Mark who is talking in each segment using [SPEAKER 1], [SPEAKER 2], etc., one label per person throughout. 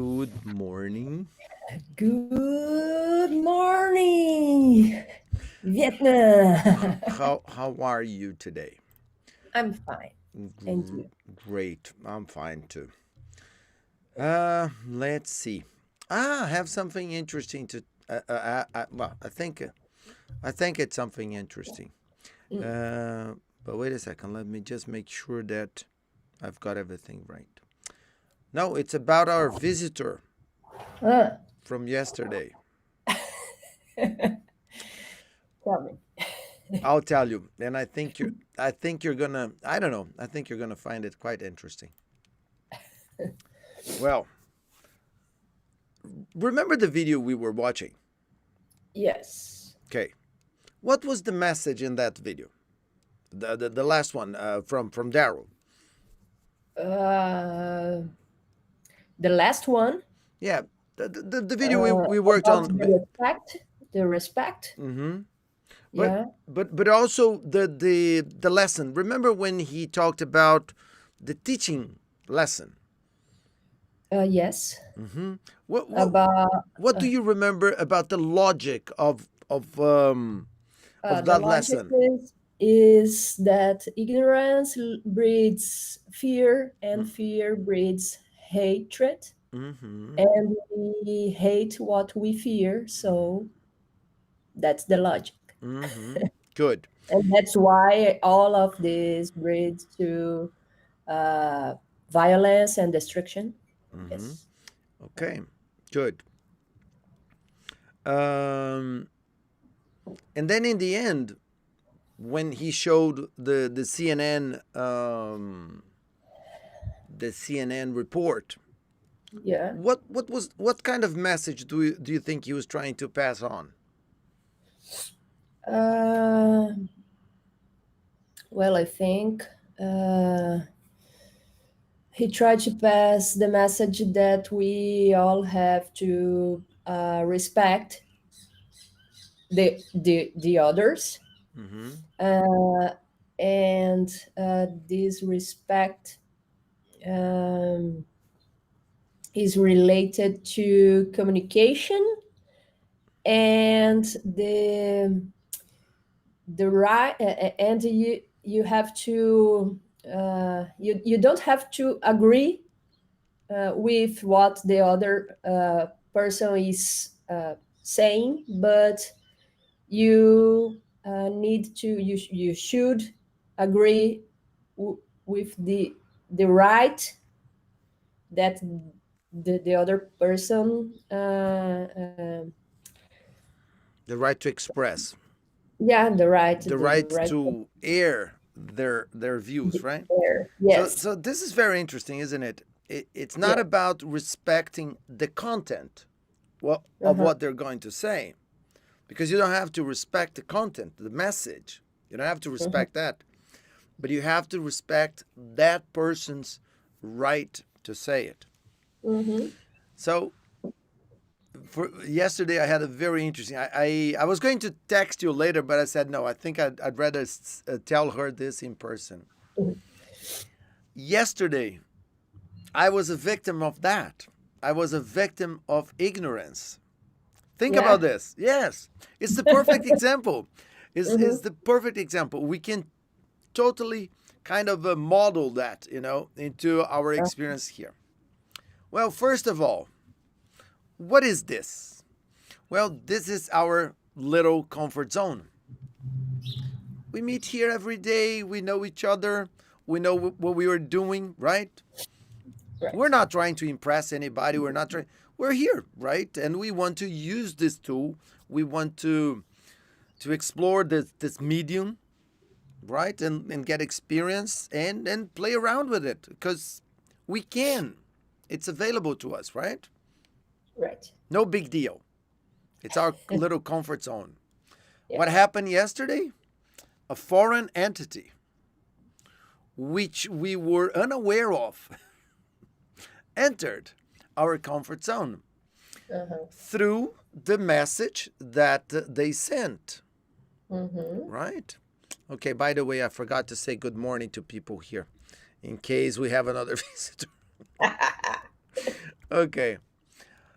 [SPEAKER 1] Good morning.
[SPEAKER 2] Good morning, Vietnam.
[SPEAKER 1] How are you today?
[SPEAKER 2] I'm fine. And
[SPEAKER 1] Gr-
[SPEAKER 2] you?
[SPEAKER 1] Great. I'm fine too. Let's see. I have something interesting to. Well, I think it's something interesting.
[SPEAKER 2] Mm.
[SPEAKER 1] Uh, but wait a second. Let me just make sure that I've got everything right. No, it's about our visitor
[SPEAKER 2] Ah,
[SPEAKER 1] from yesterday.
[SPEAKER 2] tell me.
[SPEAKER 1] I'll tell you, and I think you're gonna. I don't know. I think you're gonna find it quite interesting. Well, remember the video we were watching?
[SPEAKER 2] Yes.
[SPEAKER 1] Okay. What was the message in that video? The last one from Daryl.
[SPEAKER 2] Uh, the last one
[SPEAKER 1] Yeah, the video we worked
[SPEAKER 2] about
[SPEAKER 1] on.
[SPEAKER 2] the respect. The respect.
[SPEAKER 1] Mm-hmm. But
[SPEAKER 2] Yeah.
[SPEAKER 1] but also the lesson. Remember when he talked about the teaching lesson?
[SPEAKER 2] Yes.
[SPEAKER 1] Mm-hmm. What what
[SPEAKER 2] About
[SPEAKER 1] what do you remember about the logic of
[SPEAKER 2] the
[SPEAKER 1] that
[SPEAKER 2] logic
[SPEAKER 1] lesson?
[SPEAKER 2] is that ignorance breeds fear,
[SPEAKER 1] Mm,
[SPEAKER 2] and fear breeds hatred.
[SPEAKER 1] mm-hmm.
[SPEAKER 2] And we hate what we fear, so that's the logic.
[SPEAKER 1] Mm-hmm. Good.
[SPEAKER 2] And that's why all of this breeds to uh, violence and destruction.
[SPEAKER 1] Mm-hmm.
[SPEAKER 2] Yes.
[SPEAKER 1] Okay. Good. Um, and then in the end, when he showed the CNN report,
[SPEAKER 2] Yeah.
[SPEAKER 1] what kind of message do you think he was trying to pass on?
[SPEAKER 2] Uh, well, I think he tried to pass the message that we all have to respect the others,
[SPEAKER 1] Mm-hmm.
[SPEAKER 2] uh, and this respect um, is related to communication and the right, and you have to you don't have to agree with what the other person is saying, but you need to you should agree with the right that the other person
[SPEAKER 1] The right to express,
[SPEAKER 2] yeah,
[SPEAKER 1] the
[SPEAKER 2] the
[SPEAKER 1] right
[SPEAKER 2] right
[SPEAKER 1] to air their views, right?
[SPEAKER 2] there,
[SPEAKER 1] So
[SPEAKER 2] yes.
[SPEAKER 1] so this is very interesting, isn't it? It's not
[SPEAKER 2] Yeah.
[SPEAKER 1] about respecting the content of
[SPEAKER 2] Uh-huh.
[SPEAKER 1] what they're going to say, because you don't have to respect the content, the message. You don't have to
[SPEAKER 2] Uh-huh.
[SPEAKER 1] respect that, but you have to respect that person's right to say it.
[SPEAKER 2] Mm-hmm.
[SPEAKER 1] So for yesterday, I had a very interesting. I was going to text you later, but I said no. I think I'd rather tell her this in person. Yesterday, I was a victim of that. I was a victim of ignorance. Think about
[SPEAKER 2] Yeah.
[SPEAKER 1] this. Yes, it's the perfect example. Is
[SPEAKER 2] Mm-hmm.
[SPEAKER 1] the perfect example. We can totally kind of model that, into our experience here. Well, first of all, what is this? Well, this is our little comfort zone. We meet here every day. We know each other. We know what we are doing, right? We're
[SPEAKER 2] Right.
[SPEAKER 1] not trying to impress anybody. We're not trying. We're here, right? And we want to use this tool. We want to explore this medium, right? And get experience and play around with it because we can. It's available to us, right?
[SPEAKER 2] Right.
[SPEAKER 1] No big deal. It's our little comfort zone.
[SPEAKER 2] Yeah.
[SPEAKER 1] What happened yesterday? A foreign entity, which we were unaware of, entered our comfort zone
[SPEAKER 2] Uh-huh.
[SPEAKER 1] through the message that they sent,
[SPEAKER 2] Mm-hmm.
[SPEAKER 1] right? Okay, by the way, I forgot to say good morning to people here in case we have another visitor. Okay.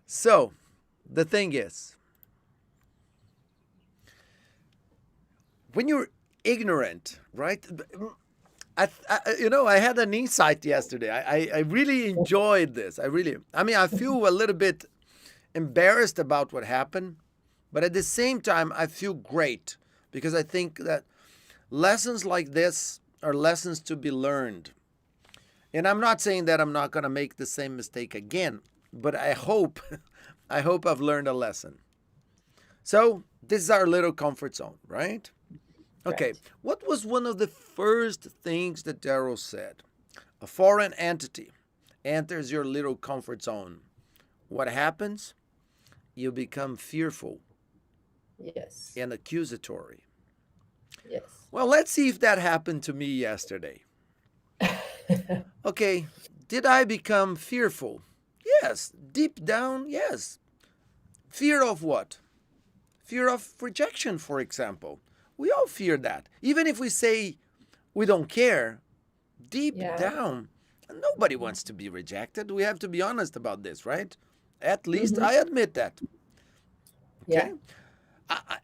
[SPEAKER 1] So the thing is, when you're ignorant, right? I had an insight yesterday. I really enjoyed this. I feel a little bit embarrassed about what happened, but at the same time, I feel great because I think that lessons like this are lessons to be learned. And I'm not saying that I'm not going to make the same mistake again, but I hope, I hope I've learned a lesson. So this is our little comfort zone, right? Okay,
[SPEAKER 2] Right.
[SPEAKER 1] what was one of the first things that Daryl said? A foreign entity enters your little comfort zone. What happens? You become fearful
[SPEAKER 2] Yes.
[SPEAKER 1] and accusatory.
[SPEAKER 2] Yes.
[SPEAKER 1] Well, let's see if that happened to me yesterday. Okay, did I become fearful? Yes. Deep down, yes. Fear of what? Fear of rejection, for example. We all fear that. Even if we say we don't care, deep
[SPEAKER 2] Yeah.
[SPEAKER 1] down, nobody wants to be rejected. We have to be honest about this, right? At least
[SPEAKER 2] Mm-hmm.
[SPEAKER 1] I admit that.
[SPEAKER 2] Yeah.
[SPEAKER 1] Okay?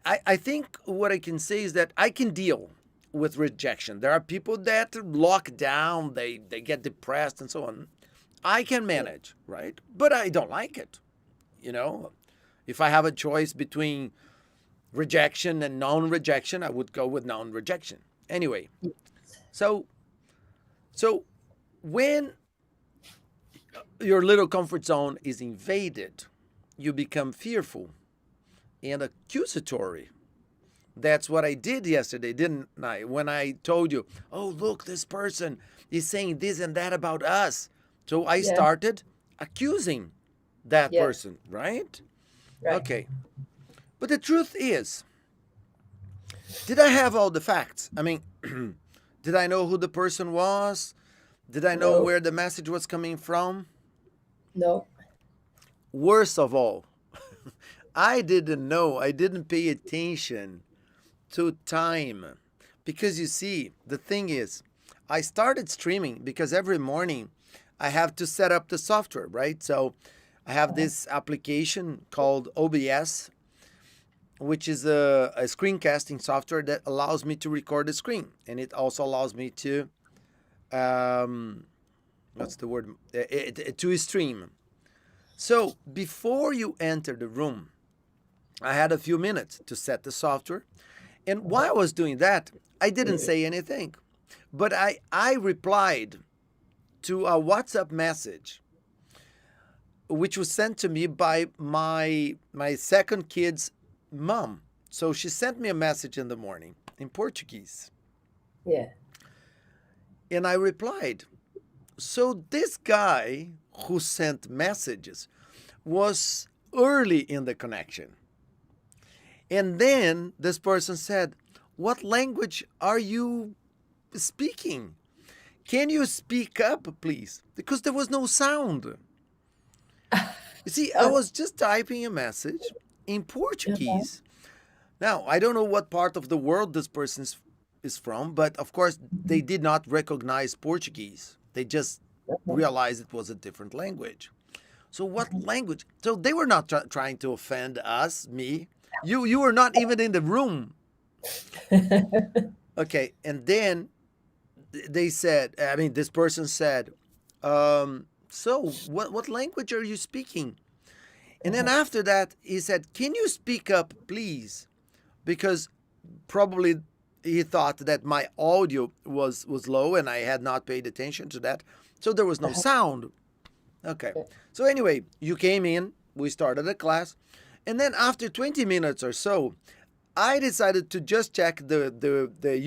[SPEAKER 1] I think what I can say is that I can deal with rejection. There are people that lock down, they get depressed and so on. I can
[SPEAKER 2] Yeah.
[SPEAKER 1] manage, right? But I don't like it. You know, if I have a choice between rejection and non rejection, I would go with non rejection. Anyway, so so when your little comfort zone is invaded, you become fearful and accusatory. That's what I did yesterday, didn't I? When I told you, oh, look, this person is saying this and that about us. So I
[SPEAKER 2] Yeah.
[SPEAKER 1] started accusing that
[SPEAKER 2] Yeah.
[SPEAKER 1] person, right?
[SPEAKER 2] Right.
[SPEAKER 1] Okay. But the truth is, did I have all the facts? I mean, did I know who the person was? Did I know
[SPEAKER 2] No.
[SPEAKER 1] where the message was coming from?
[SPEAKER 2] No.
[SPEAKER 1] Worst of all, I didn't know. I didn't pay attention to time. Because you see, the thing is, I started streaming because every morning I have to set up the software, right? So I have
[SPEAKER 2] Uh-huh.
[SPEAKER 1] this application called OBS, which is a screencasting software that allows me to record the screen. And it also allows me to, um, what's the word? To stream. So before you enter the room, I had a few minutes to set the software. And while I
[SPEAKER 2] Uh-huh.
[SPEAKER 1] was doing that, I didn't say anything. But I replied to a WhatsApp message which was sent to me by my second kid's mom. So she sent me a message in the morning in Portuguese.
[SPEAKER 2] Yeah.
[SPEAKER 1] And I replied. So this guy who sent messages was early in the connection. And then this person said, "What language are you speaking? Can you speak up, please?" Because there was no sound. You see, I
[SPEAKER 2] Uh,
[SPEAKER 1] was just typing a message in
[SPEAKER 2] uh-huh.
[SPEAKER 1] Portuguese. Now, I don't know what part of the world this person is from, but of course, they did not recognize Portuguese. They just
[SPEAKER 2] Uh-huh.
[SPEAKER 1] realized it was a different language. So, what language? So, they were not trying to offend us, me. You were not even in the room. Okay, and then they said, I mean, this person said, so what language are you speaking? And then
[SPEAKER 2] Uh-huh.
[SPEAKER 1] after that, he said, "Can you speak up, please?" Because probably he thought that my audio was low and I had not paid attention to that. So there was no
[SPEAKER 2] Uh-huh.
[SPEAKER 1] sound. Okay.
[SPEAKER 2] Yeah.
[SPEAKER 1] So anyway, you came in, we started a class, and then after 20 minutes or so, I decided to just check the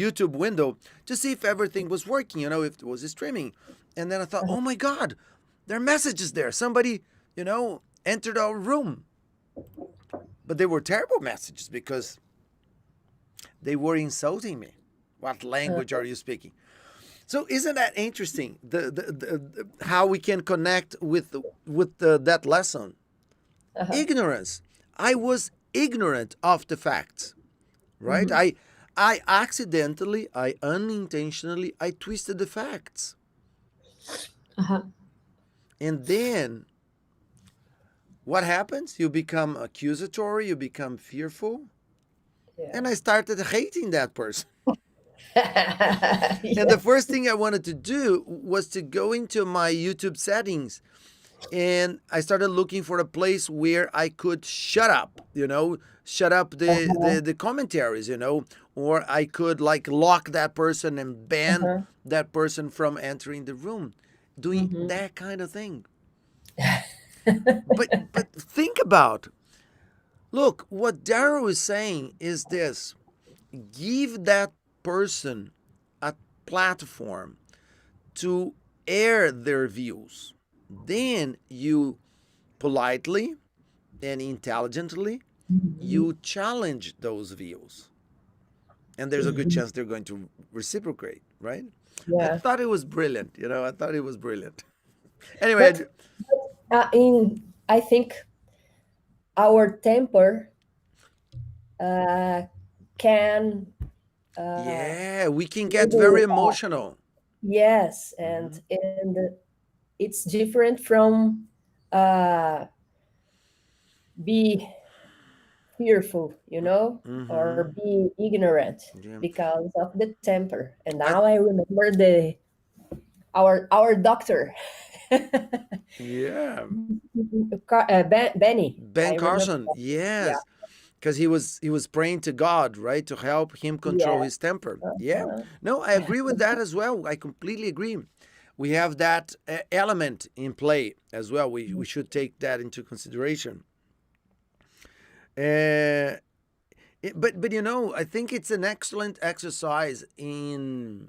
[SPEAKER 1] YouTube window to see if everything was working, if it was streaming. And then I thought,
[SPEAKER 2] Uh-huh.
[SPEAKER 1] oh my God, there are messages there. Somebody, entered our room. But they were terrible messages because they were insulting me. What language are you speaking? So isn't that interesting? How we can connect with that lesson?
[SPEAKER 2] Uh-huh.
[SPEAKER 1] Ignorance. I was ignorant of the facts, right?
[SPEAKER 2] Mm-hmm.
[SPEAKER 1] I accidentally, I unintentionally, I twisted the facts,
[SPEAKER 2] Uh-huh.
[SPEAKER 1] and then what happens? You become accusatory, you become fearful.
[SPEAKER 2] Yeah.
[SPEAKER 1] And I started hating that person. And the
[SPEAKER 2] Yeah.
[SPEAKER 1] first thing I wanted to do was to go into my YouTube settings, and I started looking for a place where I could shut up, shut up
[SPEAKER 2] Uh-huh.
[SPEAKER 1] the commentaries, or I could like lock that person and ban
[SPEAKER 2] Uh-huh.
[SPEAKER 1] that person from entering the room, doing
[SPEAKER 2] Mm-hmm.
[SPEAKER 1] that kind of thing. But think about, look, what Darrow is saying is this: give that person a platform to air their views. Then you politely and intelligently
[SPEAKER 2] Mm-hmm.
[SPEAKER 1] you challenge those views, and there's a good
[SPEAKER 2] Mm-hmm.
[SPEAKER 1] chance they're going to reciprocate, right? I
[SPEAKER 2] Yeah.
[SPEAKER 1] thought it was brilliant. I thought it was brilliant. Anyway,
[SPEAKER 2] But in I think our temper uh, can uh,
[SPEAKER 1] yeah, we can get very
[SPEAKER 2] really
[SPEAKER 1] emotional.
[SPEAKER 2] yes,
[SPEAKER 1] Hmm.
[SPEAKER 2] and it's different from uh, be fearful,
[SPEAKER 1] Hmm.
[SPEAKER 2] or be ignorant
[SPEAKER 1] Yeah.
[SPEAKER 2] because of the temper. And
[SPEAKER 1] I,
[SPEAKER 2] now I remember the our doctor,
[SPEAKER 1] yeah.
[SPEAKER 2] Benny. I
[SPEAKER 1] Ben
[SPEAKER 2] remember
[SPEAKER 1] Carson,
[SPEAKER 2] that. Yeah.
[SPEAKER 1] yes, because he was praying to God, right, to help him control
[SPEAKER 2] Yeah.
[SPEAKER 1] his temper. Yeah,
[SPEAKER 2] Uh-huh.
[SPEAKER 1] no, I agree with that as well. I completely agree. We have that element in play as well. We should take that into consideration. Uh, but I think it's an excellent exercise in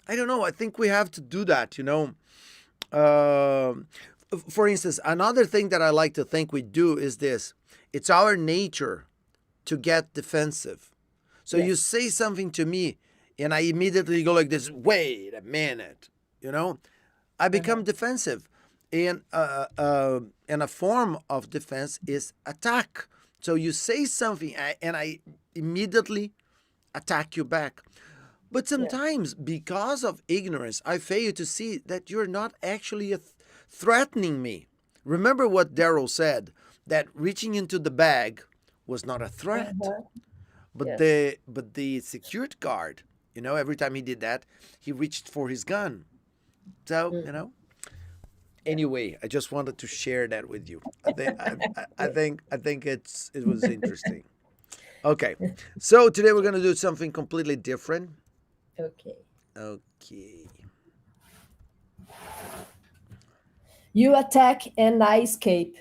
[SPEAKER 1] I don't know. I think we have to do that. Um, for instance, another thing that I like to think we do is this: it's our nature to get defensive. So you
[SPEAKER 2] Yes.
[SPEAKER 1] say something to me, and I immediately go like this: "Wait a minute," you know. I
[SPEAKER 2] Uh-huh.
[SPEAKER 1] become defensive, and a form of defense is attack. So you say something, and I immediately attack you back. But
[SPEAKER 2] Yeah.
[SPEAKER 1] sometimes, because of ignorance, I fail to see that you're not actually threatening me. Remember what Daryl said, that reaching into the bag was not a threat.
[SPEAKER 2] Uh-huh.
[SPEAKER 1] But
[SPEAKER 2] Yes.
[SPEAKER 1] the security guard, every time he did that, he reached for his gun. So,
[SPEAKER 2] Mm. Yeah.
[SPEAKER 1] anyway, I just wanted to share that with you. I
[SPEAKER 2] Yeah.
[SPEAKER 1] think it was interesting. Okay. So today we're going to do something completely different.
[SPEAKER 2] Okay.
[SPEAKER 1] Okay.
[SPEAKER 2] You attack and I escape.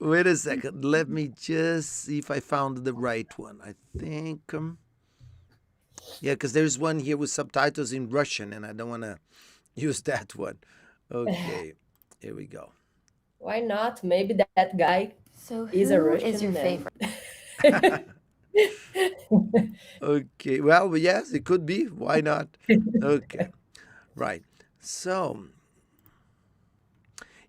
[SPEAKER 1] Wait a second. Let me just see if I found the right one. I think, yeah, because there's one here with subtitles in Russian, and I don't want to use that one. Okay, here we go.
[SPEAKER 2] Why not? Maybe that guy
[SPEAKER 3] So,
[SPEAKER 2] is a
[SPEAKER 3] who is your
[SPEAKER 2] Russian man.
[SPEAKER 3] favorite?
[SPEAKER 1] Okay, well, yes, it could be. Why not? Okay, right. So,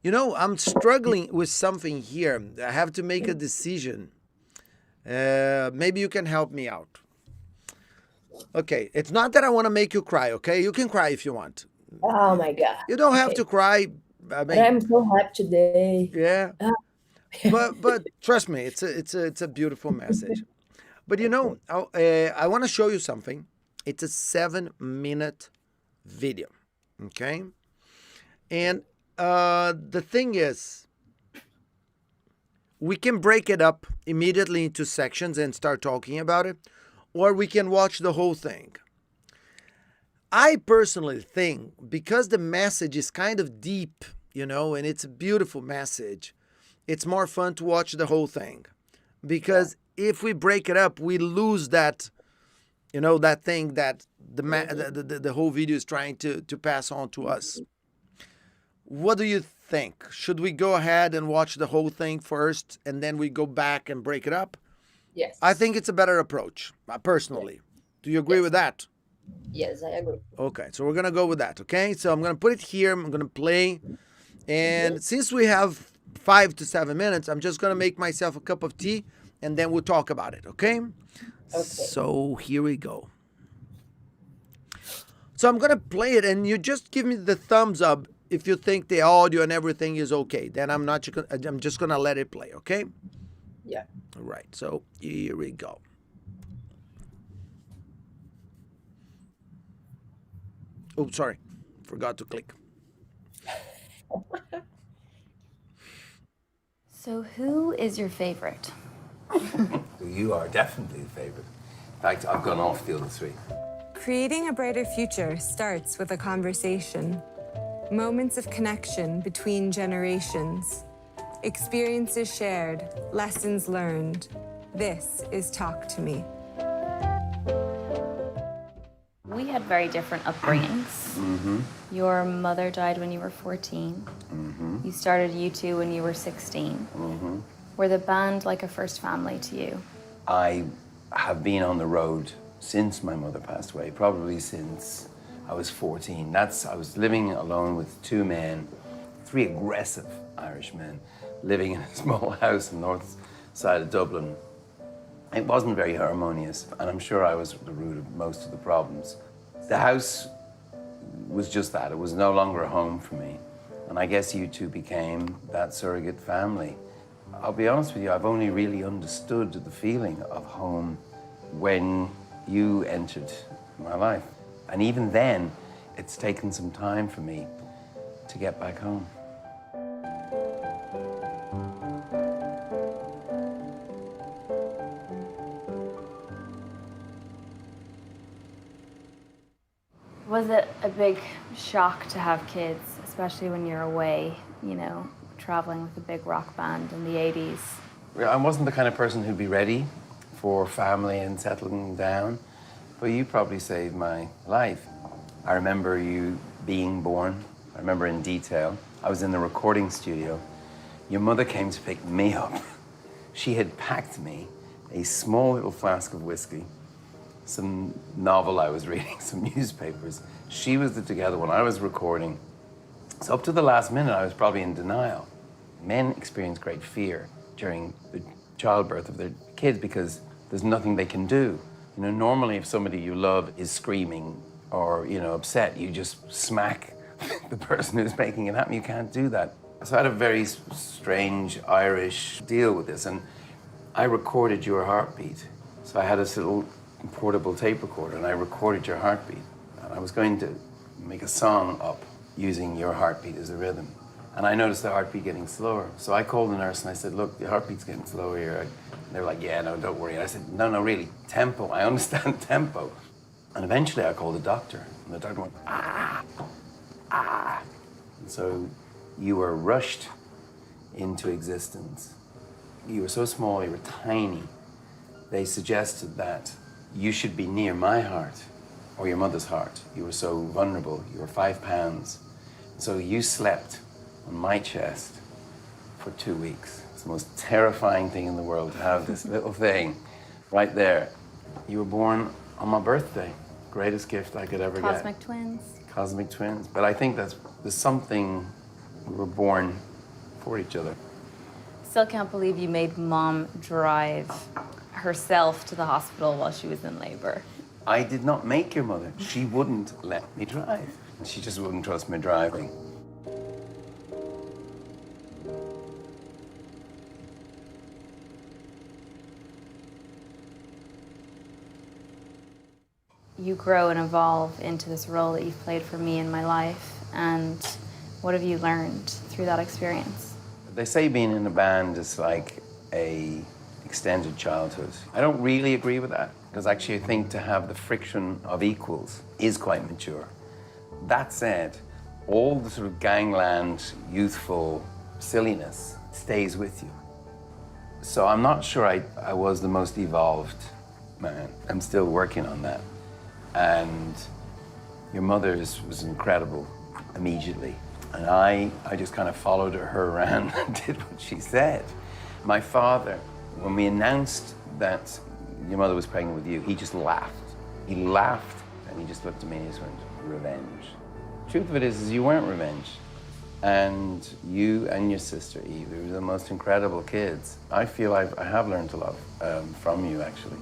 [SPEAKER 1] I'm struggling with something here. I have to make a decision. Maybe you can help me out. Okay, it's not that I want to make you cry, okay? You can cry if you want.
[SPEAKER 2] Oh
[SPEAKER 1] You,
[SPEAKER 2] my God.
[SPEAKER 1] you don't have to
[SPEAKER 2] Okay.
[SPEAKER 1] cry. I
[SPEAKER 2] But
[SPEAKER 1] mean,
[SPEAKER 2] I'm so happy today.
[SPEAKER 1] yeah,
[SPEAKER 2] Ah.
[SPEAKER 1] but trust me, it's a beautiful message. But
[SPEAKER 2] Okay.
[SPEAKER 1] I want to show you something. It's a 7-minute video, okay? And the thing is, we can break it up immediately into sections and start talking about it, or we can watch the whole thing. I personally think because the message is kind of deep, and it's a beautiful message, it's more fun to watch the whole thing.
[SPEAKER 2] Yeah.
[SPEAKER 1] Because if we break it up, we lose that thing that
[SPEAKER 2] Hmm.
[SPEAKER 1] the whole video is trying to pass on to us. What do you think? Should we go ahead and watch the whole thing first and then we go back and break it up? I
[SPEAKER 2] Yes.
[SPEAKER 1] think it's a better approach,
[SPEAKER 2] Yeah.
[SPEAKER 1] personally. Do you agree with
[SPEAKER 2] Yes.
[SPEAKER 1] that?
[SPEAKER 2] Yes, I agree.
[SPEAKER 1] Okay, so we're gonna go with that. Okay, so I'm gonna put it here. I'm gonna play,
[SPEAKER 2] Hmm.
[SPEAKER 1] and since we have 5 to 7 minutes, I'm just gonna make myself a cup of tea, and then we'll talk about it. Okay?
[SPEAKER 2] Okay.
[SPEAKER 1] So here we go. So I'm gonna play it, and you just give me the thumbs up if you think the audio and everything is okay. Then I'm just gonna let it play, okay?
[SPEAKER 2] Yeah.
[SPEAKER 1] All right. So here we go. Oh, sorry, forgot to click.
[SPEAKER 3] So, who is your favorite?
[SPEAKER 4] You are definitely the favorite. In fact, I've gone off the other three.
[SPEAKER 5] Creating a brighter future starts with a conversation. Moments of connection between generations. Experiences shared, lessons learned. This is Talk to Me.
[SPEAKER 3] We had very different upbringings. Your mother died when you were 14. You started U2 when you were 16. Were the band like a first family to you?
[SPEAKER 4] I have been on the road since my mother passed away, probably since I was 14. I was living alone with two men, three aggressive Irish men, living in a small house in the north side of Dublin. It wasn't very harmonious, and I'm sure I was the root of most of the problems. The house was just that. It was no longer a home for me. And I guess you two became that surrogate family. I'll be honest with you, I've only really understood the feeling of home when you entered my life. And even then, it's taken some time for me to get back home.
[SPEAKER 3] Was it a big shock to have kids, especially when you're away, traveling with a big rock band in the 80s?
[SPEAKER 4] I wasn't the kind of person who'd be ready for family and settling down, but you probably saved my life. I remember you being born. I remember in detail. I was in the recording studio. Your mother came to pick me up. She had packed me a small little flask of whiskey, some novel I was reading, some newspapers. She was the together one. I was recording. So up to the last minute, I was probably in denial. Men experience great fear during the childbirth of their kids because there's nothing they can do. Normally if somebody you love is screaming or, upset, you just smack the person who's making it happen. You can't do that. So I had a very strange Irish deal with this, and I recorded your heartbeat. So I had this little portable tape recorder, and I recorded your heartbeat. And I was going to make a song up using your heartbeat as a rhythm. And I noticed the heartbeat getting slower. So I called the nurse and I said, look, the heartbeat's getting slower here. And they were like, yeah, no, don't worry. And I said, no, really, tempo. I understand tempo. And eventually I called the doctor. And the doctor went, ah. And so you were rushed into existence. You were so small, you were tiny. They suggested that you should be near my heart or your mother's heart. You were so vulnerable. You were 5 pounds. So you slept on my chest for 2 weeks. It's the most terrifying thing in the world to have this little thing right there. You were born on my birthday. Greatest gift I could ever get.
[SPEAKER 3] Cosmic twins.
[SPEAKER 4] Cosmic twins. But I think there's something, we were born for each other.
[SPEAKER 3] Still can't believe you made Mom drive herself to the hospital while she was in labor.
[SPEAKER 4] I did not make your mother. She wouldn't let me drive. She just wouldn't trust me driving.
[SPEAKER 3] You grow and evolve into this role that you've played for me in my life, and what have you learned through that experience?
[SPEAKER 4] They say being in a band is like a extended childhood. I don't really agree with that, because actually I think to have the friction of equals is quite mature. That said, all the sort of gangland, youthful silliness stays with you. So I'm not sure I was the most evolved man. I'm still working on that. And your mother's was incredible immediately. And I just kind of followed her around and did what she said. My father, when we announced that your mother was pregnant with you, he just laughed. He laughed and he just looked at me and he just went, revenge. Truth of it is you weren't revenge. And you and your sister Eve, you were the most incredible kids. I feel I have learned a lot from you, actually.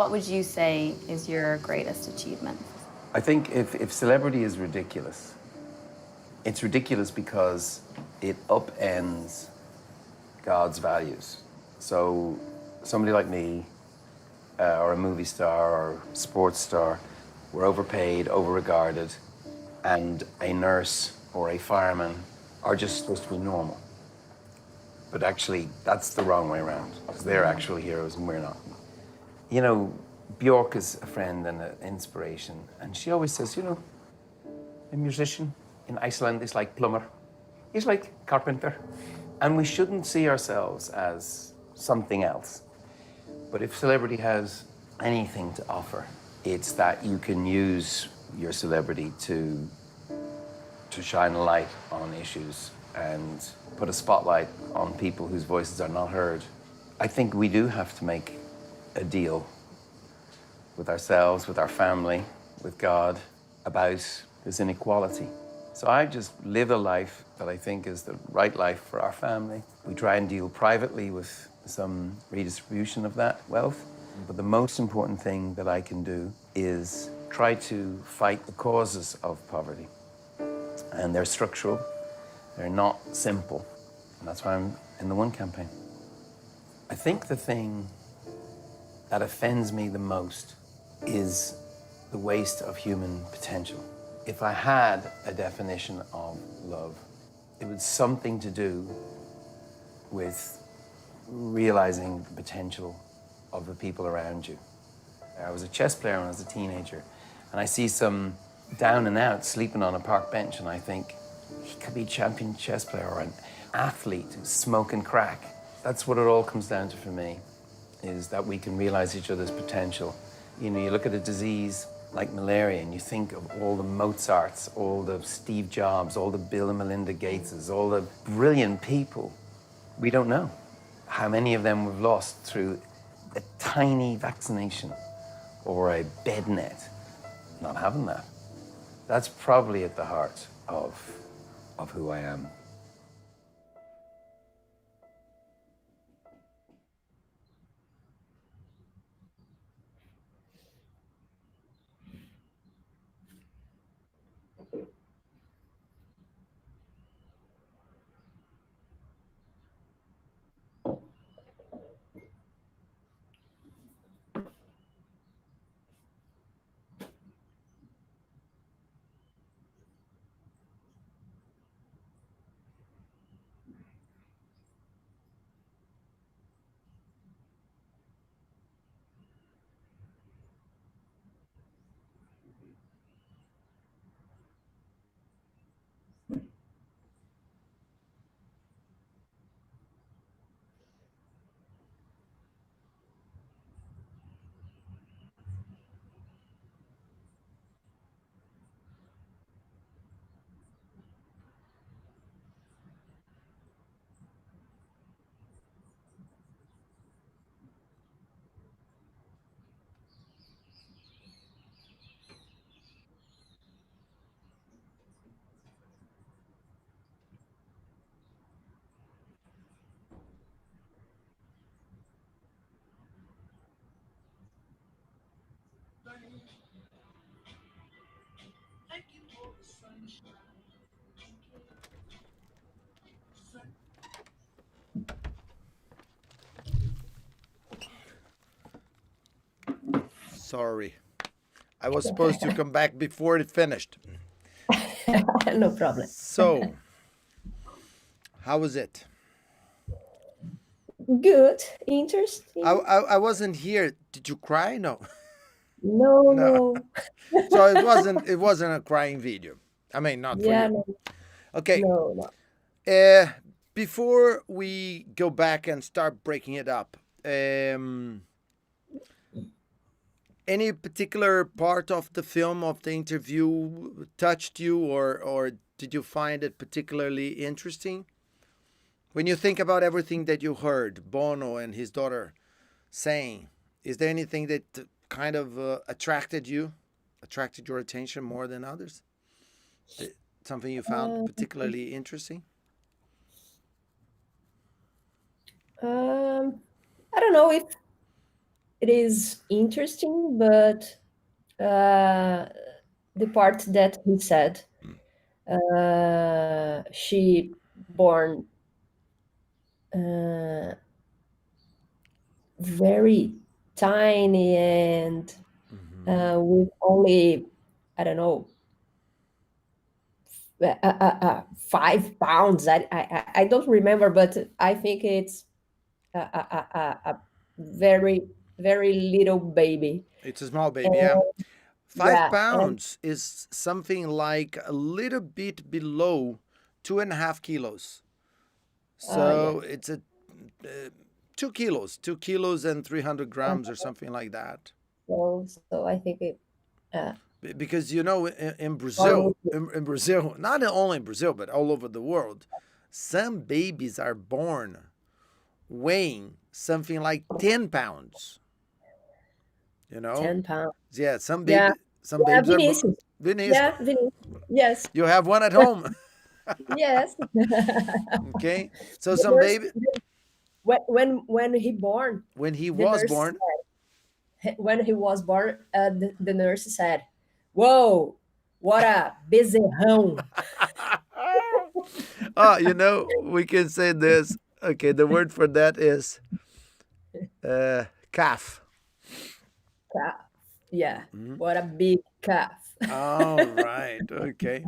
[SPEAKER 3] what would you say is your greatest achievement?
[SPEAKER 4] I think if celebrity is ridiculous, it's ridiculous because it upends God's values. So somebody like me, or a movie star or sports star, we're overpaid, overregarded, and a nurse or a fireman are just supposed to be normal. But actually, that's the wrong way around, because they're actual heroes and we're not. You know, Bjork is a friend and an inspiration, and she always says, you know, a musician in Iceland is like plumber. He's like carpenter. And we shouldn't see ourselves as something else. But if celebrity has anything to offer, it's that you can use your celebrity to shine a light on issues and put a spotlight on people whose voices are not heard. I think we do have to make a deal with ourselves, with our family, with God, about this inequality. So I just live a life that I think is the right life for our family. We try and deal privately with some redistribution of that wealth. But the most important thing that I can do is try to fight the causes of poverty. And they're structural, they're not simple. And that's why I'm in the One campaign. I think the thing that offends me the most is the waste of human potential. If I had a definition of love, it was something to do with realizing the potential of the people around you. I was a chess player when I was a teenager, and I see some down and out sleeping on a park bench, and I think, he could be a champion chess player or an athlete who's smoking crack. That's what it all comes down to for me, is that we can realize each other's potential. You know, you look at a disease like malaria and you think of all the Mozarts, all the Steve Jobs, all the Bill and Melinda Gateses, all the brilliant people. We don't know how many of them we've lost through a tiny vaccination or a bed net, not having that. That's probably at the heart of who I am.
[SPEAKER 1] Sorry. I was supposed to come back before it finished.
[SPEAKER 2] No problem.
[SPEAKER 1] So, how was it?
[SPEAKER 2] Good, interesting.
[SPEAKER 1] I wasn't here. Did you cry? No.
[SPEAKER 2] No,
[SPEAKER 1] No.
[SPEAKER 2] no.
[SPEAKER 1] So it wasn't a crying video. I mean, not for
[SPEAKER 2] Yeah,
[SPEAKER 1] you.
[SPEAKER 2] no,
[SPEAKER 1] Okay.
[SPEAKER 2] no, no.
[SPEAKER 1] Uh, Before we go back and start breaking it up, any particular part of the film, of the interview, touched you, or did you find it particularly interesting? When you think about everything that you heard Bono and his daughter saying, is there anything that kind of attracted your attention more than others? Something you found
[SPEAKER 2] Um,
[SPEAKER 1] particularly interesting?
[SPEAKER 2] um, I don't know if it is interesting, but uh, the part that he said, she born uh, very tiny and with only, I don't know, 5 pounds. I don't remember, but I think it's a very, very little baby.
[SPEAKER 1] It's a small baby, yeah.
[SPEAKER 2] And
[SPEAKER 1] 5
[SPEAKER 2] yeah, and
[SPEAKER 1] pounds is something like a little bit below 2.5 kilos.
[SPEAKER 2] yeah,
[SPEAKER 1] So it's a 2 kilos, 2 kilos and 300 grams or something like that.
[SPEAKER 2] so I think it uh,
[SPEAKER 1] Because you know, in
[SPEAKER 2] almost.
[SPEAKER 1] Brazil, in Brazil, not only in Brazil but all over the world, some babies are born weighing something like 10 pounds. You know,
[SPEAKER 2] 10 pounds.
[SPEAKER 1] yeah,
[SPEAKER 2] Yeah,
[SPEAKER 1] some
[SPEAKER 2] yeah,
[SPEAKER 1] babies are.
[SPEAKER 2] Vinicius.
[SPEAKER 1] Venice,
[SPEAKER 2] Yeah, Vinicius. Yes,
[SPEAKER 1] you have one at home.
[SPEAKER 2] yes.
[SPEAKER 1] Okay, so
[SPEAKER 2] The
[SPEAKER 1] some
[SPEAKER 2] nurse,
[SPEAKER 1] baby
[SPEAKER 2] when he born,
[SPEAKER 1] when he
[SPEAKER 2] the
[SPEAKER 1] was
[SPEAKER 2] nurse
[SPEAKER 1] born.
[SPEAKER 2] said, when he was born, the nurse said, "Whoa, what a bezerrão!"
[SPEAKER 1] Oh, we can say this. Okay, the word for that is calf.
[SPEAKER 2] Calf. Yeah, what a big calf.
[SPEAKER 1] All right. Okay.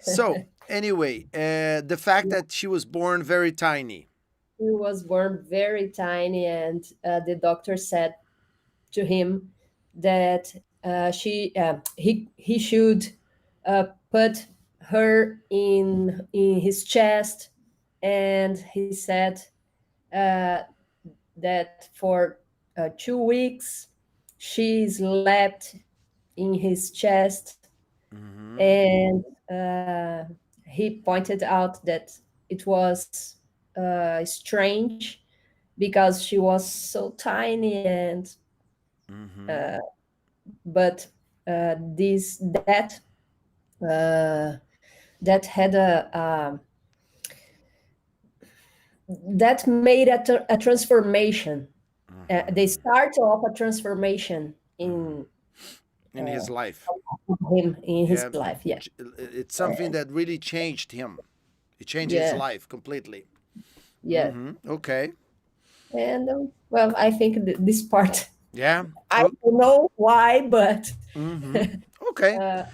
[SPEAKER 1] So anyway, the fact that she was born very tiny.
[SPEAKER 2] He was born very tiny, and the doctor said to him that he should put her in his chest, and he said uh, that for 2 weeks she slept in his chest,
[SPEAKER 1] Hmm.
[SPEAKER 2] and he pointed out that it was strange because she was so tiny, and
[SPEAKER 1] Hmm.
[SPEAKER 2] uh, but this uh, that had that made a transformation, the
[SPEAKER 1] Hmm.
[SPEAKER 2] start of a transformation
[SPEAKER 1] Hmm.
[SPEAKER 2] in
[SPEAKER 1] In his life.
[SPEAKER 2] him, in his
[SPEAKER 1] Yeah,
[SPEAKER 2] life. Yeah,
[SPEAKER 1] it's something that really changed him. It changed his
[SPEAKER 2] yeah,
[SPEAKER 1] life completely.
[SPEAKER 2] yeah.
[SPEAKER 1] Okay.
[SPEAKER 2] And well, I think this part,
[SPEAKER 1] Yeah.
[SPEAKER 2] I don't know why, but
[SPEAKER 1] Mm-hmm. Okay.
[SPEAKER 2] uh,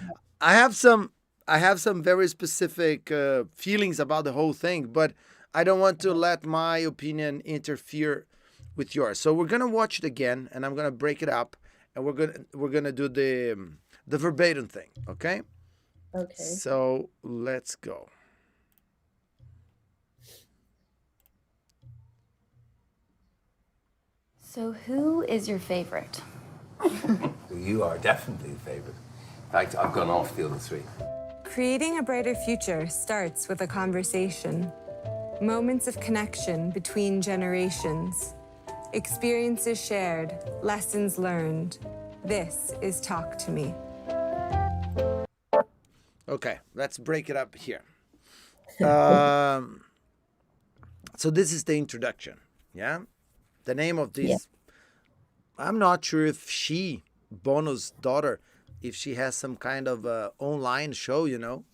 [SPEAKER 1] I have some I have some very specific feelings about the whole thing, but I don't want to let my opinion interfere with yours. So we're gonna watch it again, and I'm gonna break it up, and we're gonna do the verbatim thing. Okay.
[SPEAKER 2] okay.
[SPEAKER 1] So let's go.
[SPEAKER 3] So, who is your favorite?
[SPEAKER 4] You are definitely the favorite. In fact, I've gone off the other three.
[SPEAKER 5] Creating a brighter future starts with a conversation. Moments of connection between generations. Experiences shared, lessons learned. This is Talk to Me.
[SPEAKER 1] Okay, let's break it up here. Um, so this is the introduction. Yeah, the name of
[SPEAKER 2] Yeah.
[SPEAKER 1] this. I'm not sure if Bono's daughter, if she has some kind of online show,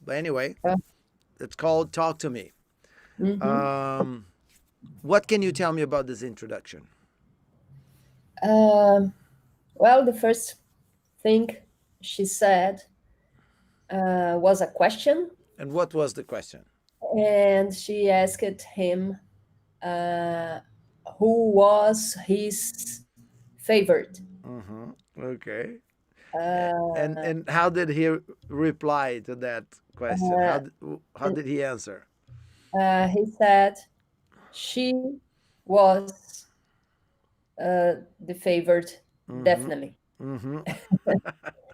[SPEAKER 1] But anyway, it's called Talk to Me.
[SPEAKER 2] Mm-hmm.
[SPEAKER 1] Um, what can you tell me about this introduction?
[SPEAKER 2] Well, the first thing she said was a question,
[SPEAKER 1] And what was the question?
[SPEAKER 2] and she asked him uh, who was his favorite.
[SPEAKER 1] Mm-hmm. Okay. And
[SPEAKER 2] Uh,
[SPEAKER 1] and how did he reply to that question?
[SPEAKER 2] uh,
[SPEAKER 1] How did he answer?
[SPEAKER 2] he said she was the favorite,
[SPEAKER 1] Mm-hmm.
[SPEAKER 2] definitely.
[SPEAKER 1] Mm-hmm.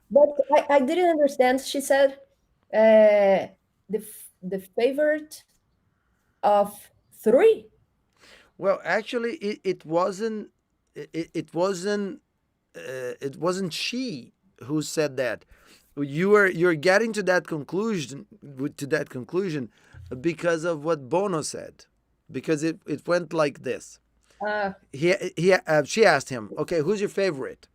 [SPEAKER 2] But I didn't understand. She said the favorite of three.
[SPEAKER 1] Well, actually, it wasn't. It wasn't she who said that. You're getting to that conclusion because of what Bono said, because it went like this.
[SPEAKER 2] Uh,
[SPEAKER 1] She asked him, okay, who's your favorite?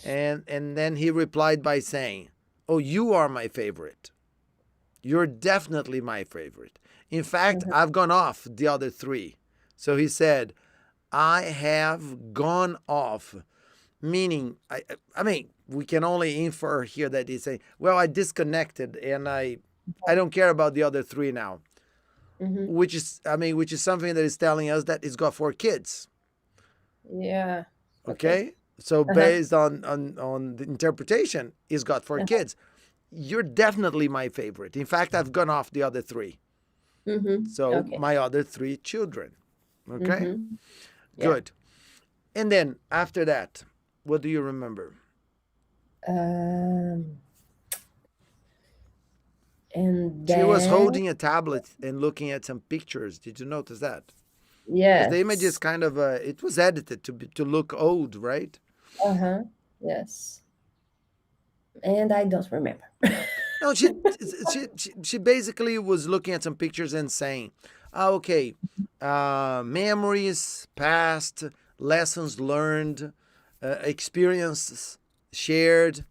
[SPEAKER 1] And then he replied by saying, oh, you are my favorite. You're definitely my favorite. In fact, I've gone off the other three. So he said, I have gone off, meaning, I mean, we can only infer here that he's saying, well, I disconnected and I don't care about the other three now, which is, I mean, which is something that is telling us that he's got four kids.
[SPEAKER 2] yeah.
[SPEAKER 1] Okay. So based on the interpretation, he's got four
[SPEAKER 2] Uh-huh.
[SPEAKER 1] kids. You're definitely my favorite. In fact, I've gone off the other three. So
[SPEAKER 2] Okay.
[SPEAKER 1] my other three children. Okay.
[SPEAKER 2] Yeah.
[SPEAKER 1] Good. And then after that, what do you remember?
[SPEAKER 2] Um, and
[SPEAKER 1] She was
[SPEAKER 2] then,
[SPEAKER 1] holding a tablet and looking at some pictures. Did you notice that? Because the image is
[SPEAKER 2] yes.
[SPEAKER 1] kind of it was edited to look old, right?
[SPEAKER 2] Uh-huh. Yes. And I don't remember.
[SPEAKER 1] No, she basically was looking at some pictures and saying, okay, memories, past, lessons learned, experiences shared.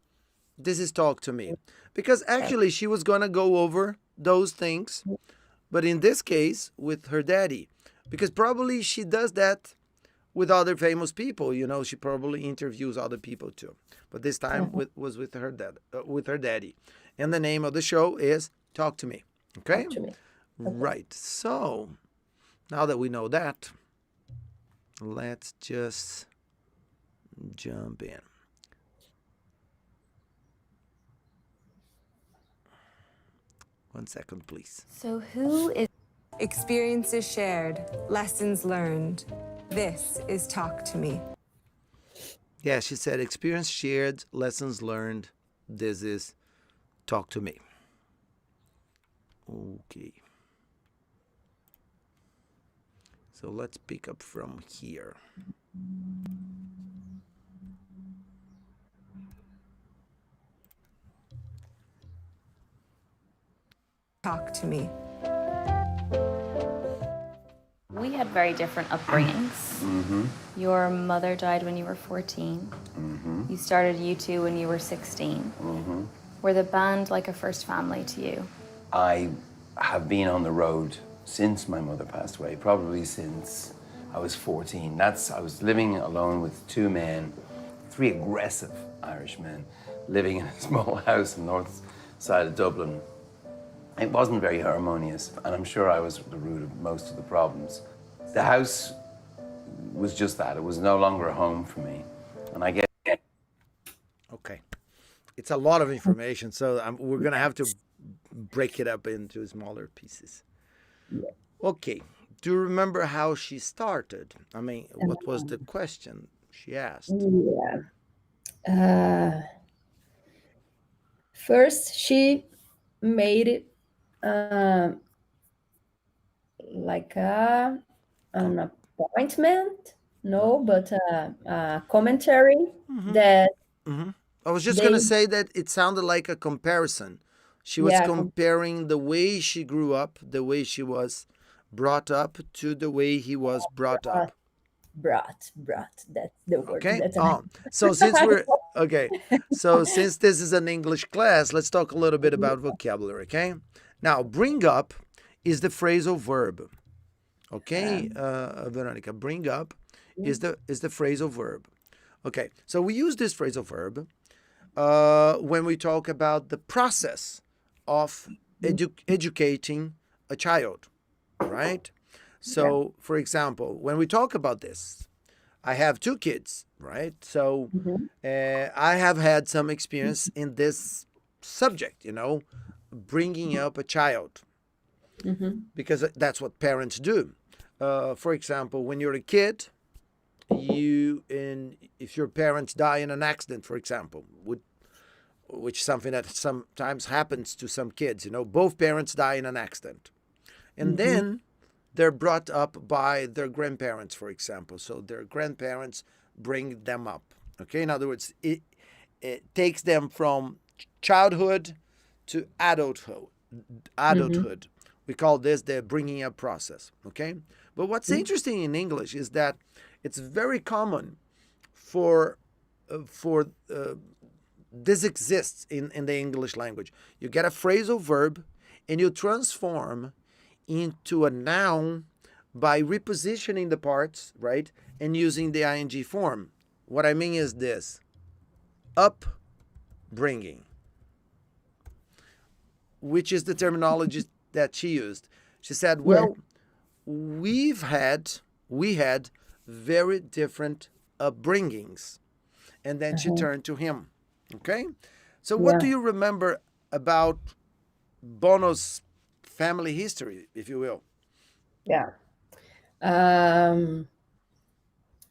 [SPEAKER 1] This is talk to me. Because actually, she was going to go over those things, but in this case, with her daddy. Because probably she does that with other famous people. You know, she probably interviews other people too. But this time was with her dad, with her daddy. And the name of the show is Talk to Me. Okay?
[SPEAKER 2] Talk to me.
[SPEAKER 1] Right. So now that we know that, let's just jump in. One second, please.
[SPEAKER 3] So who is
[SPEAKER 5] Experiences shared, lessons learned. This is Talk to Me.
[SPEAKER 1] Yeah, she said, experience shared, lessons learned. This is Talk to Me. Okay. So let's pick up from here.
[SPEAKER 5] Talk to Me.
[SPEAKER 3] we had very different upbringings. Your mother died when you were 14. You started U2 when you were 16. Were the band like a first family to you?
[SPEAKER 4] I have been on the road since my mother passed away, probably since I was 14. I was living alone with two men, three aggressive Irish men, living in a small house in the north side of Dublin. It wasn't very harmonious, and I'm sure I was at the root of most of the problems. The house was just that. It was no longer a home for me. And I get
[SPEAKER 1] Okay. It's a lot of information, so we're going to have to break it up into smaller pieces. Okay. Do you remember how she started? I mean, what was the question she asked?
[SPEAKER 2] Yeah. First, she made it like an appointment, no, but a commentary that
[SPEAKER 1] I was just going to
[SPEAKER 2] they,
[SPEAKER 1] say that it sounded like a comparison. She was
[SPEAKER 2] yeah,
[SPEAKER 1] comparing the way she grew up, the way she was brought up, to the way he was brought up.
[SPEAKER 2] brought, that's the word.
[SPEAKER 1] Okay.
[SPEAKER 2] That's
[SPEAKER 1] So since we're okay, so since this is an English class, let's talk a little bit about vocabulary. Okay. Now, bring up is the phrasal verb. Okay, Veronica, bring up is the phrasal verb. Okay, so we use this phrasal verb when we talk about the process of educating a child, right? So, for example, when we talk about this, I have two kids, right? So I have had some experience in this subject, bringing up a child, because that's what parents do. For example, when you're a kid, if your parents die in an accident, for example, which is something that sometimes happens to some kids, both parents die in an accident, and then they're brought up by their grandparents, for example. So their grandparents bring them up. Okay, in other words, it takes them from childhood to adulthood. We call this the bringing up process. Okay, But what's interesting in English is that it's very common for this exists in the English language. You get a phrasal verb and you transform into a noun by repositioning the parts, right? And using the ing form. What I mean is this: upbringing, which is the terminology that she used. She said, well, we had very different upbringings. And then she turned to him. Okay? So what do you remember about Bono's family history, if you will?
[SPEAKER 2] Yeah.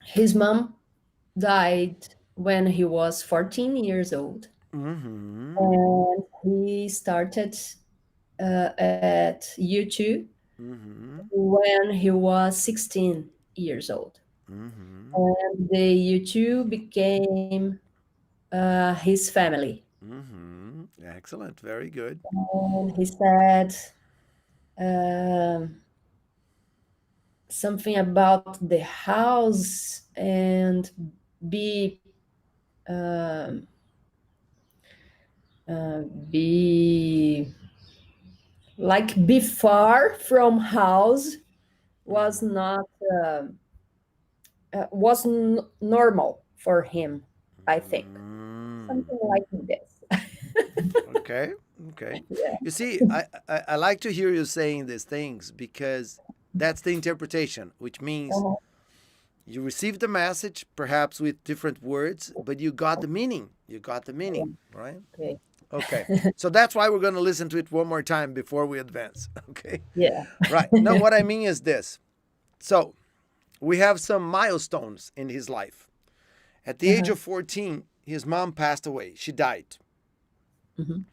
[SPEAKER 2] His mom died when he was 14 years old.
[SPEAKER 1] Mm-hmm.
[SPEAKER 2] And he started at YouTube when he was 16 years old.
[SPEAKER 1] Mm-hmm.
[SPEAKER 2] And the YouTube became his family.
[SPEAKER 1] Mm-hmm. Excellent. Very good.
[SPEAKER 2] And he said um, something about the house and be um, be be far from house was not normal for him, I think.
[SPEAKER 1] Mm.
[SPEAKER 2] Something like this.
[SPEAKER 1] Okay. Okay.
[SPEAKER 2] Yeah.
[SPEAKER 1] You see, I like to hear you saying these things because that's the interpretation, which means
[SPEAKER 2] Uh-huh.
[SPEAKER 1] you received the message, perhaps with different words, but you got the meaning. You got the meaning, right?
[SPEAKER 2] Okay.
[SPEAKER 1] Okay. So that's why we're going to listen to it one more time before we advance. Okay.
[SPEAKER 2] Yeah.
[SPEAKER 1] Right. No, what I mean is this. So we have some milestones in his life. At the age of 14, his mom passed away. She died.
[SPEAKER 2] Mhm.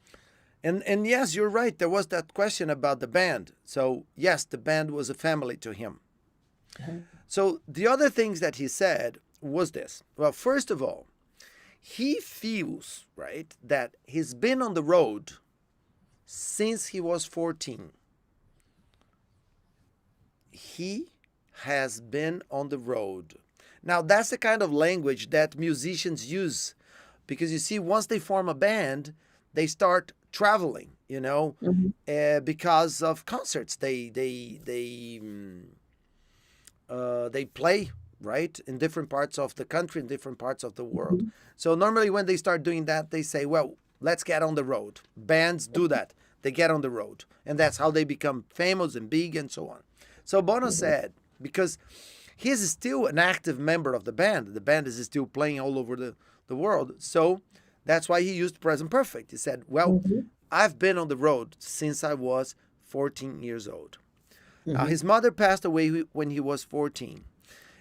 [SPEAKER 1] And yes, you're right. There was that question about the band. So yes, the band was a family to him. So the other things that he said was this. Well, first of all, he feels, right, that he's been on the road since he was 14. He has been on the road. Now, that's the kind of language that musicians use because you see, once they form a band, they start traveling, because of concerts. They play, right, in different parts of the country, in different parts of the world. So normally when they start doing that, they say, well, let's get on the road. Bands do that. They get on the road. And that's how they become famous and big and so on. So Bono said, because he is still an active member of the band is still playing all over the world. So that's why he used present perfect. He said, well, I've been on the road since I was 14 years old. Now, his mother passed away when he was 14.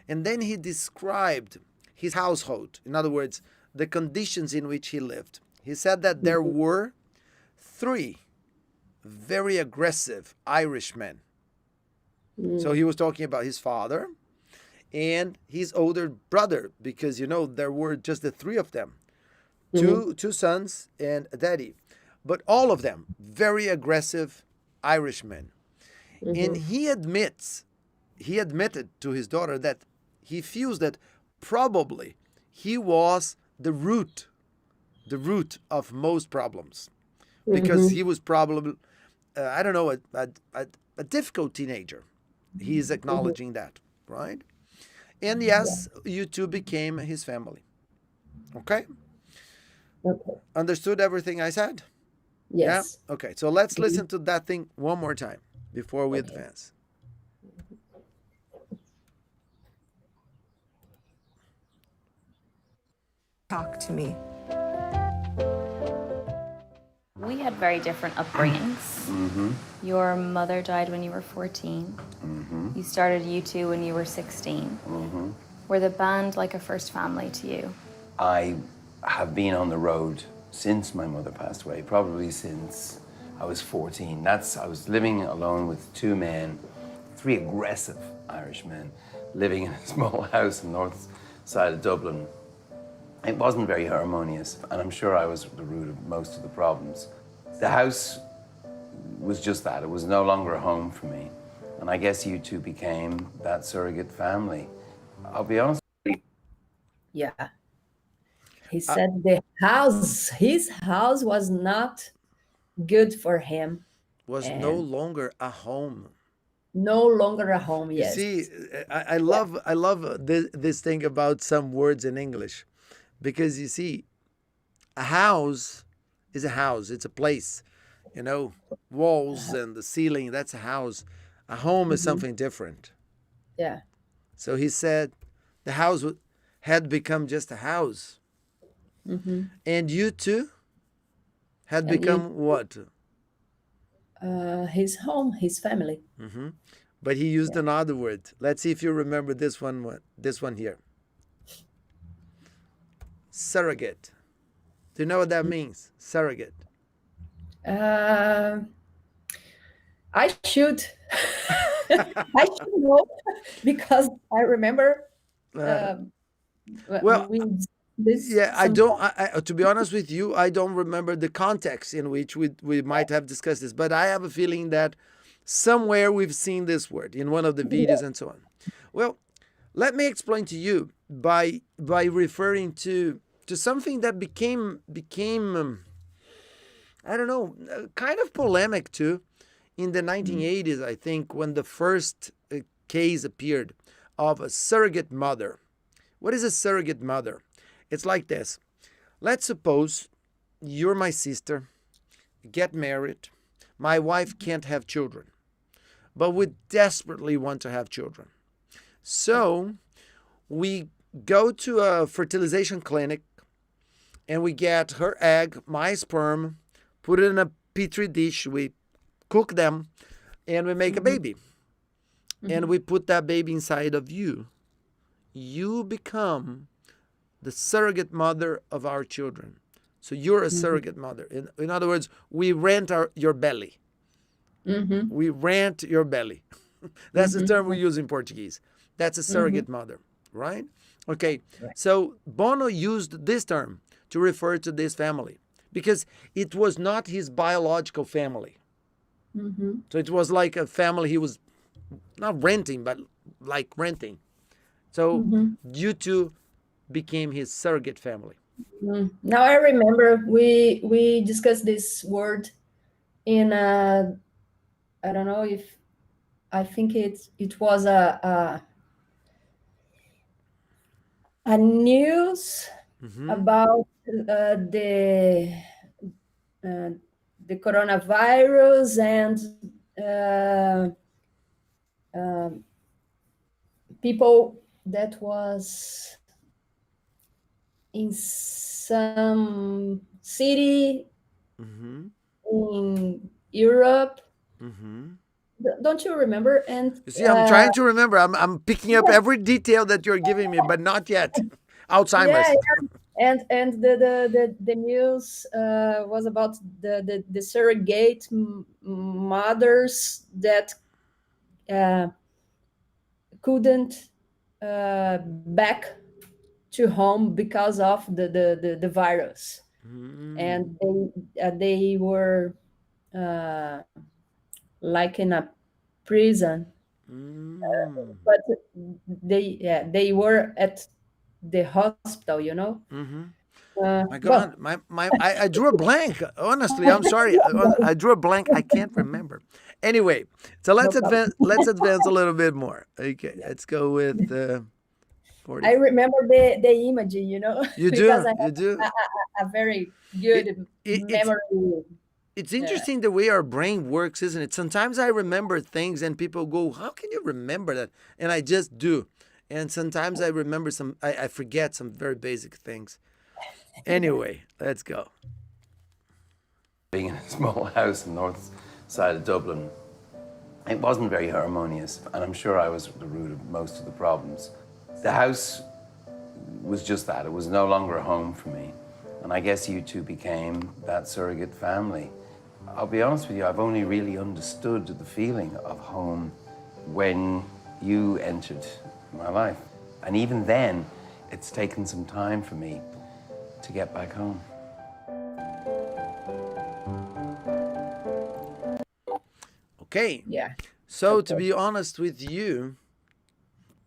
[SPEAKER 1] And then he described his household. In other words, the conditions in which he lived. He said that there were 3 very aggressive Irishmen. So he was talking about his father and his older brother, because, there were just the 3 of them. Two sons and a daddy. But all of them, very aggressive Irishmen. And he admitted to his daughter that he feels that probably he was the root of most problems, because he was probably, a difficult teenager. He is acknowledging that, right? And yes, you two became his family. Okay?
[SPEAKER 2] Okay.
[SPEAKER 1] Understood everything I said?
[SPEAKER 2] Yes.
[SPEAKER 1] Yeah? Okay, so let's listen to that thing one more time before we advance.
[SPEAKER 5] Talk to me.
[SPEAKER 3] We had very different upbringings. Your mother died when you were 14. You started U2 when you were 16. Were the band like a first family to you?
[SPEAKER 4] I have been on the road since my mother passed away, probably since I was 14. I was living alone with 2 men, 3 aggressive Irishmen, living in a small house on the north side of Dublin. It wasn't very harmonious, and I'm sure I was the root of most of the problems. The house was just that. It was no longer a home for me. And I guess you two became that surrogate family. I'll be honest.
[SPEAKER 2] Yeah. He said his house was not good for him
[SPEAKER 1] Was no
[SPEAKER 2] and
[SPEAKER 1] longer a home.
[SPEAKER 2] no longer a home.
[SPEAKER 1] You
[SPEAKER 2] Yes.
[SPEAKER 1] see,
[SPEAKER 2] Yeah.
[SPEAKER 1] I love this thing about some words in English, because you see, a house is a house. It's a place, you know, walls and the ceiling. That's a house. A home is
[SPEAKER 2] Mhm.
[SPEAKER 1] something different.
[SPEAKER 2] Yeah.
[SPEAKER 1] So he said, the house had become just a house,
[SPEAKER 2] Hmm.
[SPEAKER 1] and you too had
[SPEAKER 2] And you,
[SPEAKER 1] become what?
[SPEAKER 2] his home, his family.
[SPEAKER 1] But he used
[SPEAKER 2] Yeah.
[SPEAKER 1] another word. Let's see if you remember this one. This one here, surrogate. Do you know what that means? Surrogate.
[SPEAKER 2] Uh, I should, I should know because I remember
[SPEAKER 1] Uh,
[SPEAKER 2] um,
[SPEAKER 1] well,
[SPEAKER 2] we this
[SPEAKER 1] yeah, I
[SPEAKER 2] some.
[SPEAKER 1] don't. To be honest with you, I don't remember the context in which we might have discussed this, but I have a feeling that somewhere we've seen this word in one of the videos and so on. Well, let me explain to you by referring to something that became I don't know, kind of polemic too in the 1980s, I think, when the first case appeared of a surrogate mother. What is a surrogate mother? It's like this. Let's suppose you're my sister, get married. My wife can't have children, but we desperately want to have children. So we go to a fertilization clinic and we get her egg, my sperm, put it in a petri dish, we cook them, and we make a
[SPEAKER 2] Mhm.
[SPEAKER 1] baby. And we put that baby inside of you. You become the surrogate mother of our children. So you're a
[SPEAKER 2] Mhm.
[SPEAKER 1] surrogate mother. In other words, we rent your belly.
[SPEAKER 2] Mhm.
[SPEAKER 1] We rent your belly. That's the term we
[SPEAKER 2] Mhm.
[SPEAKER 1] use in Portuguese. That's a
[SPEAKER 2] Mhm.
[SPEAKER 1] surrogate mother, right? Okay,
[SPEAKER 2] Right.
[SPEAKER 1] so Bono used this term to refer to this family because it was not his biological family.
[SPEAKER 2] Mhm.
[SPEAKER 1] So it was like a family he was not renting, but like renting. So
[SPEAKER 2] Mhm.
[SPEAKER 1] you two became his surrogate family.
[SPEAKER 2] Now I remember we discussed this word in I don't know if I think it was a news
[SPEAKER 1] Mm-hmm.
[SPEAKER 2] about uh, the coronavirus and uh, um, people that was in some city
[SPEAKER 1] Mm-hmm.
[SPEAKER 2] in Europe.
[SPEAKER 1] Mm-hmm.
[SPEAKER 2] Don't you remember? And
[SPEAKER 1] You see, I'm trying to remember. I'm picking up
[SPEAKER 2] yeah,
[SPEAKER 1] every detail that you're giving me, but not yet.
[SPEAKER 2] yeah,
[SPEAKER 1] Alzheimer's.
[SPEAKER 2] and the news was about the surrogate mothers that uh, couldn't back to home because of the virus,
[SPEAKER 1] Mm,
[SPEAKER 2] and they were uh, like in a prison,
[SPEAKER 1] mm,
[SPEAKER 2] but they were at the hospital, you know.
[SPEAKER 1] mm-hmm. My
[SPEAKER 2] Well,
[SPEAKER 1] God, I drew a blank. Honestly, I'm sorry. I drew a blank. I can't remember. Anyway, so
[SPEAKER 2] no
[SPEAKER 1] let's
[SPEAKER 2] problem.
[SPEAKER 1] advance. Let's advance a little bit more. Okay,
[SPEAKER 2] Yeah.
[SPEAKER 1] let's go with 40.
[SPEAKER 2] I remember the image, you know,
[SPEAKER 1] You
[SPEAKER 2] because
[SPEAKER 1] do,
[SPEAKER 2] I
[SPEAKER 1] you do.
[SPEAKER 2] have a very
[SPEAKER 1] It,
[SPEAKER 2] good
[SPEAKER 1] it it's
[SPEAKER 2] memory.
[SPEAKER 1] it's
[SPEAKER 2] Yeah.
[SPEAKER 1] interesting the way our brain works, isn't it? Sometimes I remember things and people go, "How can you remember that?" And I just do. And sometimes I remember I forget some very basic things. Anyway, let's go.
[SPEAKER 4] Being in a small house in the north side of Dublin, it wasn't very harmonious, and I'm sure I was the root of most of the problems. The house was just that. It was no longer a home for me. And I guess you two became that surrogate family. I'll be honest with you, I've only really understood the feeling of home when you entered my life. And even then, it's taken some time for me to get back home.
[SPEAKER 1] Okay.
[SPEAKER 2] Yeah.
[SPEAKER 1] So, to
[SPEAKER 2] Okay.
[SPEAKER 1] be honest with you,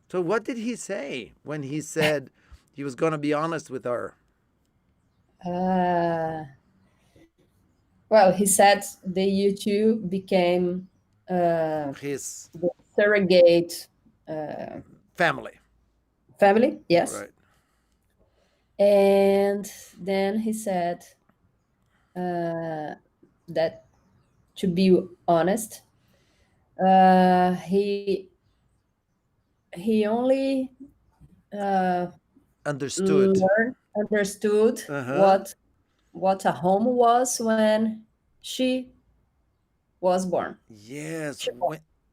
[SPEAKER 1] so what did he say when he said he was going to be honest with her?
[SPEAKER 2] Uh, well, he said the YouTube became
[SPEAKER 1] His
[SPEAKER 2] the surrogate uh,
[SPEAKER 1] family,
[SPEAKER 2] family. Yes.
[SPEAKER 1] right?
[SPEAKER 2] And then he said that, to be honest, he only uh,
[SPEAKER 1] Understood.
[SPEAKER 2] understood
[SPEAKER 1] Uh huh.
[SPEAKER 2] what a home was when she was born.
[SPEAKER 1] Yes,
[SPEAKER 2] She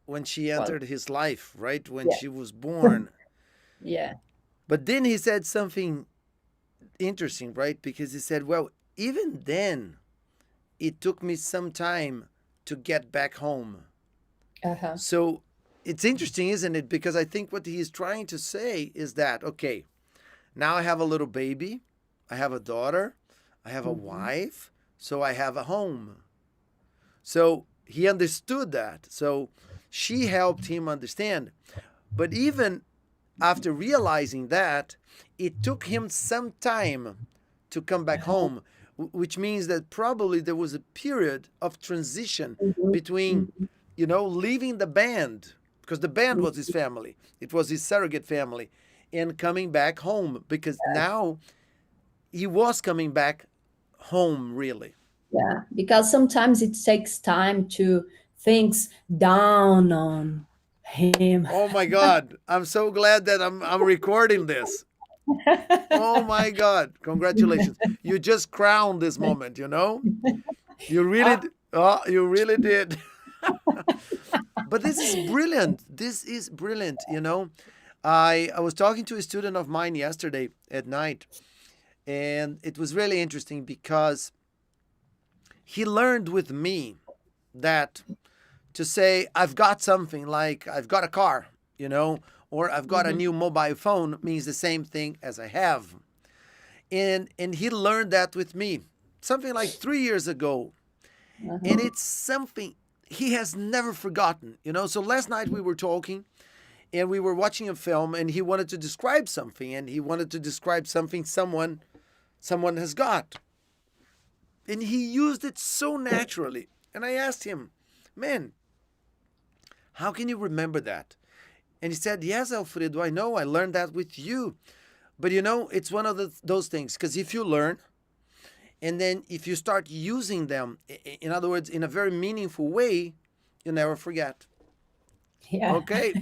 [SPEAKER 1] when she
[SPEAKER 2] was,
[SPEAKER 1] entered his life, right? When
[SPEAKER 2] yeah,
[SPEAKER 1] she was born.
[SPEAKER 2] yeah,
[SPEAKER 1] But then he said something interesting, right? Because he said, well, even then, it took me some time to get back home.
[SPEAKER 2] uh-huh.
[SPEAKER 1] So it's interesting, isn't it? Because I think what he's trying to say is that, okay, now I have a little baby, I have a daughter, I have a
[SPEAKER 2] Mhm.
[SPEAKER 1] wife, so I have a home. So he understood that. So she helped him understand. But even after realizing that, it took him some time to come back home, which means that probably there was a period of transition
[SPEAKER 2] Mhm.
[SPEAKER 1] between,
[SPEAKER 2] Mhm.
[SPEAKER 1] leaving the band, because the band was his family, it was his surrogate family, and coming back home, because now he was coming back home, really.
[SPEAKER 2] Yeah, because sometimes it takes time to things down on him.
[SPEAKER 1] Oh my God. I'm so glad that I'm recording this. Oh my God. Congratulations. You just crowned this moment, you know? You really,
[SPEAKER 2] Ah,
[SPEAKER 1] you really did. But this is brilliant. This is brilliant, you know? I was talking to a student of mine yesterday at night, and it was really interesting because he learned with me that to say, I've got something like I've got a car, or I've got a
[SPEAKER 2] mhm,
[SPEAKER 1] new mobile phone means the same thing as I have. And he learned that with me something like 3 years ago. And
[SPEAKER 2] uh-huh.
[SPEAKER 1] it's something he has never forgotten. So last night we were talking and we were watching a film, and he wanted to describe something, and he wanted to describe something someone has got. And he used it so naturally. And I asked him, man, how can you remember that? And he said, yes, Alfredo, I know. I learned that with you. But it's one of those things, because if you learn and then if you start using them, in other words, in a very meaningful way, you never forget.
[SPEAKER 2] Yeah.
[SPEAKER 1] Okay,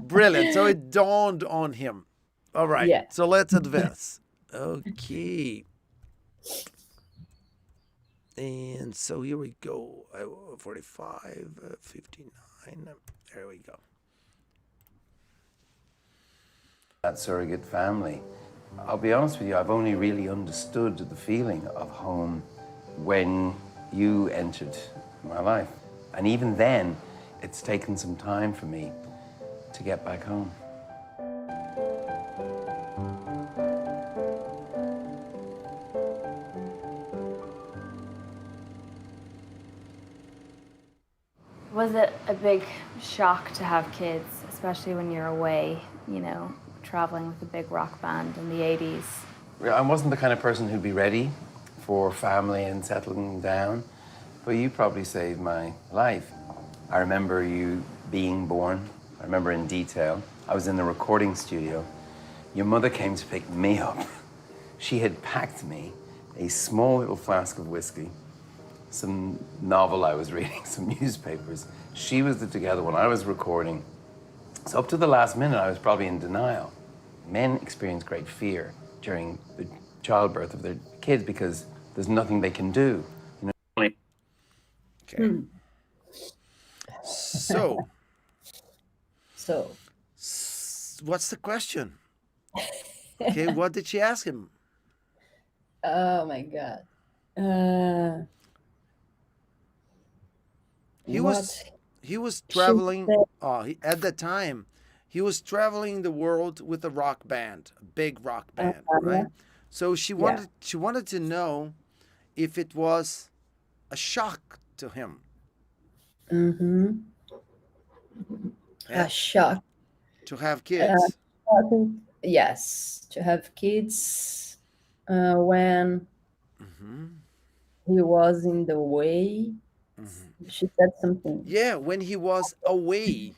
[SPEAKER 1] brilliant. So it dawned on him. All right,
[SPEAKER 2] Yeah.
[SPEAKER 1] so let's advance. Okay, and so here we go. 45, 59. There we go.
[SPEAKER 4] That surrogate family. I'll be honest with you, I've only really understood the feeling of home when you entered my life. And even then, it's taken some time for me to get back home.
[SPEAKER 3] Was it a big shock to have kids, especially when you're away, traveling with a big rock band in the 80s?
[SPEAKER 4] I wasn't the kind of person who'd be ready for family and settling down, but you probably saved my life. I remember you being born. I remember in detail. I was in the recording studio. Your mother came to pick me up. She had packed me a small little flask of whiskey, some novel I was reading, some newspapers. She was the together one. I was recording. So up to the last minute, I was probably in denial. Men experience great fear during the childbirth of their kids because there's nothing they can do.
[SPEAKER 1] Okay, so
[SPEAKER 2] So,
[SPEAKER 1] what's the question? Okay, what did she ask him?
[SPEAKER 2] oh my God. Uh,
[SPEAKER 1] He
[SPEAKER 2] what
[SPEAKER 1] was he was
[SPEAKER 2] she
[SPEAKER 1] traveling.
[SPEAKER 2] said.
[SPEAKER 1] At that time, he was traveling the world with a rock band, a big rock band,
[SPEAKER 2] Yeah.
[SPEAKER 1] right? So she
[SPEAKER 2] Yeah.
[SPEAKER 1] wanted to know if it was a shock to him.
[SPEAKER 2] Mm-hmm.
[SPEAKER 1] Yeah,
[SPEAKER 2] A shock.
[SPEAKER 1] to have
[SPEAKER 2] Uh,
[SPEAKER 1] kids.
[SPEAKER 2] yes, to have kids when
[SPEAKER 1] Hmm.
[SPEAKER 2] he was in the way. She said something.
[SPEAKER 1] Yeah, when he was away,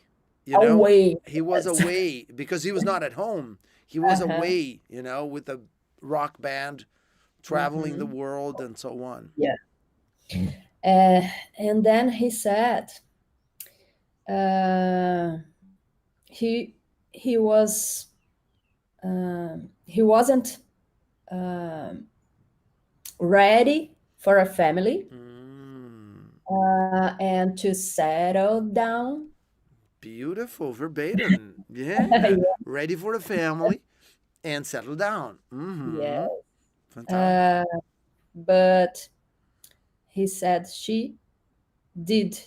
[SPEAKER 1] you know,
[SPEAKER 2] Away.
[SPEAKER 1] he was
[SPEAKER 2] Yes.
[SPEAKER 1] away because he was not at home. He was
[SPEAKER 2] Uh-huh.
[SPEAKER 1] away, with a rock band, traveling the
[SPEAKER 2] Hmm.
[SPEAKER 1] world and so on.
[SPEAKER 2] Yeah. Uh, and then he said uh, he he was he wasn't um ready for a family
[SPEAKER 1] Mm,
[SPEAKER 2] and to settle down.
[SPEAKER 1] beautiful, verbatim. Yeah,
[SPEAKER 2] Yeah.
[SPEAKER 1] ready for a family and settle down.
[SPEAKER 2] Yeah.
[SPEAKER 1] Fantastic.
[SPEAKER 2] Uh, but he said she did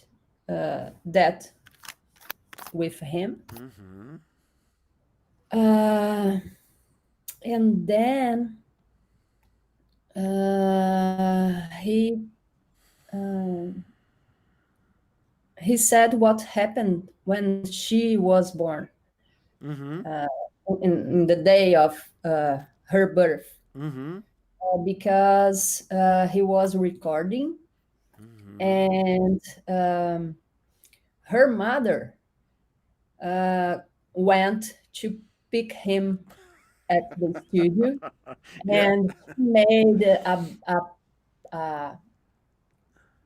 [SPEAKER 2] that with him.
[SPEAKER 1] Hmm.
[SPEAKER 2] Uh, and then he um he said what happened when she was born
[SPEAKER 1] Hmm.
[SPEAKER 2] uh, in the day of her birth,
[SPEAKER 1] Hmm.
[SPEAKER 2] because he was recording,
[SPEAKER 1] Hmm.
[SPEAKER 2] and um, her mother uh, went to pick him at the studio,
[SPEAKER 1] Yeah.
[SPEAKER 2] and he made a,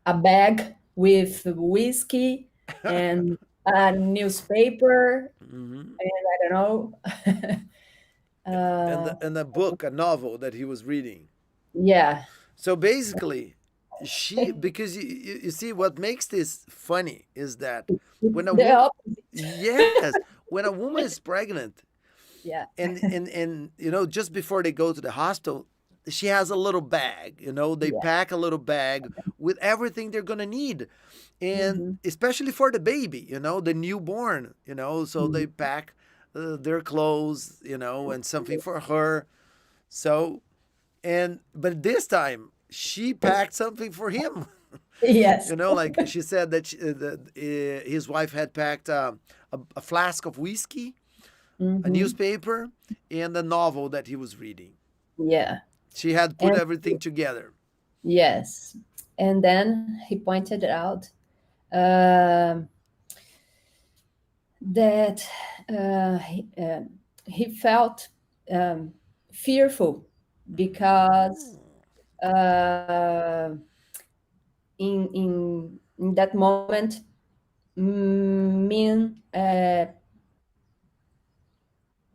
[SPEAKER 2] a bag with whiskey and a newspaper,
[SPEAKER 1] Hmm.
[SPEAKER 2] and I don't know.
[SPEAKER 1] And
[SPEAKER 2] uh,
[SPEAKER 1] and a book, a novel that he was reading.
[SPEAKER 2] yeah.
[SPEAKER 1] So basically, she because you see what makes this funny is that when
[SPEAKER 2] It's
[SPEAKER 1] a
[SPEAKER 2] the
[SPEAKER 1] woman,
[SPEAKER 2] opposite.
[SPEAKER 1] yes, when a woman is pregnant
[SPEAKER 2] Yeah.
[SPEAKER 1] and just before they go to the hospital, she has a little bag. They
[SPEAKER 2] Yeah.
[SPEAKER 1] pack a little bag with everything they're gonna need, and
[SPEAKER 2] Hmm.
[SPEAKER 1] especially for the baby, the newborn. So they pack their clothes, and something for her. So but this time she packed something for him.
[SPEAKER 2] Yes.
[SPEAKER 1] Like she said that, his wife had packed a flask of whiskey, a
[SPEAKER 2] Hmm.
[SPEAKER 1] newspaper, and a novel that he was reading.
[SPEAKER 2] Yeah.
[SPEAKER 1] She had put
[SPEAKER 2] And
[SPEAKER 1] everything together.
[SPEAKER 2] yes. And then he pointed out um, that he felt um, fearful because uh, in that moment, men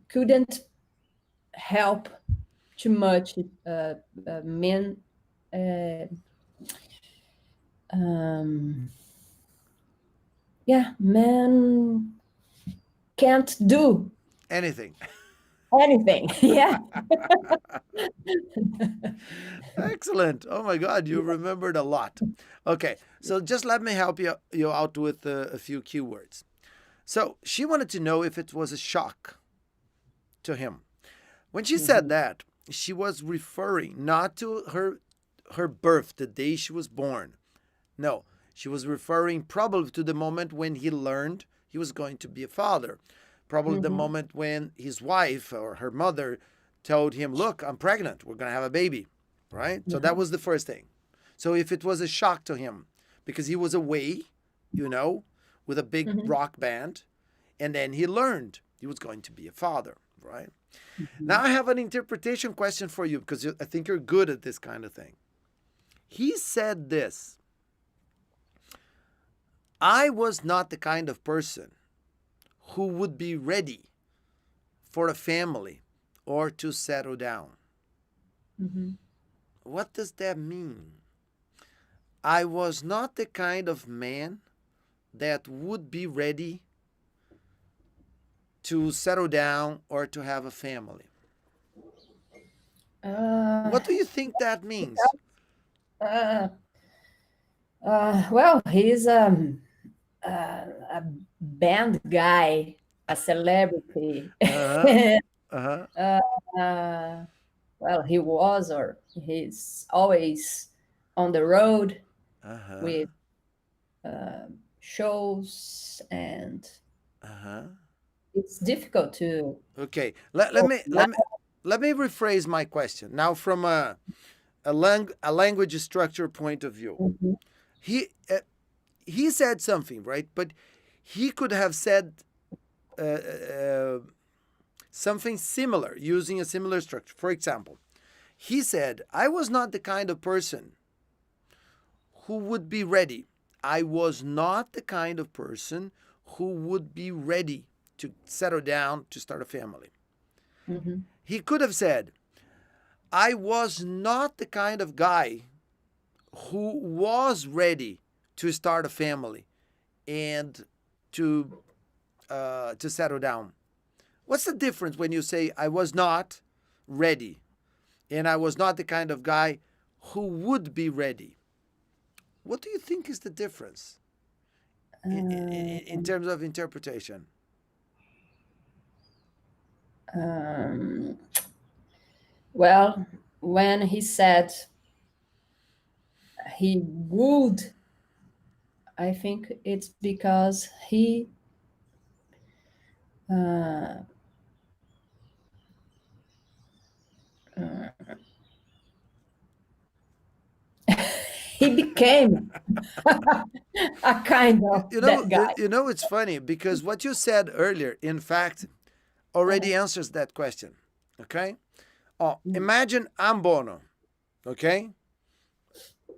[SPEAKER 2] couldn't help too much. Men, uh, um, yeah, men can't do
[SPEAKER 1] Anything.
[SPEAKER 2] anything. Yeah.
[SPEAKER 1] Excellent. Oh my God, you remembered a lot. Okay, so just let me help you out with a few keywords. So she wanted to know if it was a shock to him. When she said
[SPEAKER 2] Mhm.
[SPEAKER 1] that, she was referring not to her birth, the day she was born. No, she was referring probably to the moment when he learned he was going to be a father. Probably the
[SPEAKER 2] Mhm.
[SPEAKER 1] moment when his wife or her mother told him, "Look, I'm pregnant. We're going to have a baby." Right? So that
[SPEAKER 2] Mhm.
[SPEAKER 1] was the first thing. So if it was a shock to him because he was away, you know, with a big
[SPEAKER 2] Mhm.
[SPEAKER 1] rock band, and then he learned he was going to be a father, right? Now
[SPEAKER 2] Mhm.
[SPEAKER 1] I have an interpretation question for you because I think you're good at this kind of thing. He said this: I was not the kind of person who would be ready for a family or to settle down.
[SPEAKER 2] Mhm.
[SPEAKER 1] What does that mean? I was not the kind of man that would be ready to settle down or to have a family.
[SPEAKER 2] Uh,
[SPEAKER 1] What do you think that means?
[SPEAKER 2] uh, well, he's a band guy, a celebrity.
[SPEAKER 1] Uh huh. Uh huh.
[SPEAKER 2] uh, well, he was, or he's always on the road
[SPEAKER 1] Uh huh.
[SPEAKER 2] with shows and
[SPEAKER 1] Uh-huh.
[SPEAKER 2] It's difficult to.
[SPEAKER 1] Okay. Let me rephrase my question now from a language structure point of view.
[SPEAKER 2] Mhm.
[SPEAKER 1] He uh, he said something, right? But he could have said uh, uh, something similar using a similar structure. For example, he said, "I was not the kind of person who would be ready. I was not the kind of person who would be ready to settle down to start a family."
[SPEAKER 2] Mhm.
[SPEAKER 1] He could have said, "I was not the kind of guy who was ready to start a family and to settle down." What's the difference when you say I was not ready and I was not the kind of guy who would be ready? What do you think is the difference in
[SPEAKER 2] Um,
[SPEAKER 1] terms of interpretation?
[SPEAKER 2] um, well, when he said he would, I think it's because uh, uh, he became a kind of that guy.
[SPEAKER 1] It's funny because what you said earlier, in fact, already answers that question. Okay. Oh,
[SPEAKER 2] Mm.
[SPEAKER 1] imagine I'm Bono. Okay.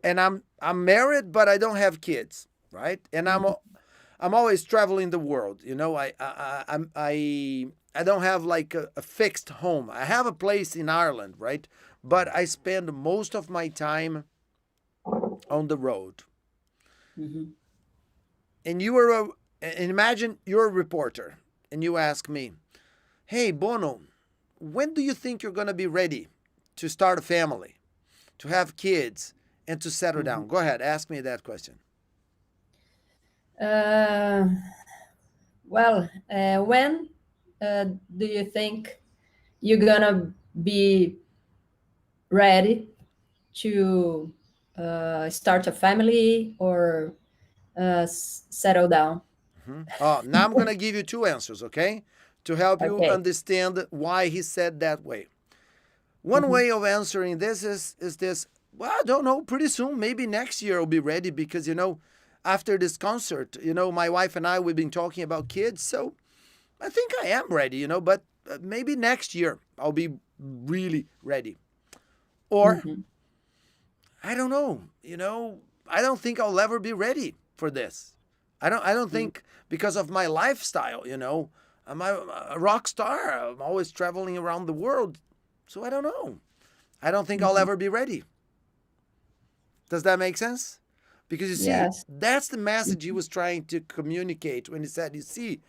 [SPEAKER 1] And I'm married, but I don't have kids, right? And I'm always traveling the world. I don't have like a fixed home. I have a place in Ireland, right? But I spend most of my time on the road.
[SPEAKER 2] Mhm.
[SPEAKER 1] And and imagine you're a reporter, and you ask me, "Hey Bono, when do you think you're gonna be ready to start a family, to have kids, and to settle
[SPEAKER 2] Mhm.
[SPEAKER 1] down?" Go ahead, ask me that question.
[SPEAKER 2] Uh, well, when do you think you're gonna be ready to start a family or settle down?
[SPEAKER 1] Oh, now I'm gonna give you two answers, okay, to help you
[SPEAKER 2] Okay.
[SPEAKER 1] understand why he said that way. One
[SPEAKER 2] Mhm.
[SPEAKER 1] way of answering this is this. Well, I don't know. Pretty soon, maybe next year I'll be ready because after this concert, my wife and I we've been talking about kids, so I think I am ready. But maybe next year I'll be really ready. Or
[SPEAKER 2] Mhm.
[SPEAKER 1] I don't know. I don't think I'll ever be ready for this. I don't
[SPEAKER 2] Mhm.
[SPEAKER 1] think because of my lifestyle. I'm a rock star. I'm always traveling around the world, so I don't know. I don't think I'll
[SPEAKER 2] Mhm.
[SPEAKER 1] ever be ready. Does that make sense? Because you see,
[SPEAKER 2] Yes.
[SPEAKER 1] that's the message he
[SPEAKER 2] Mhm.
[SPEAKER 1] was trying to communicate when he said, "You see,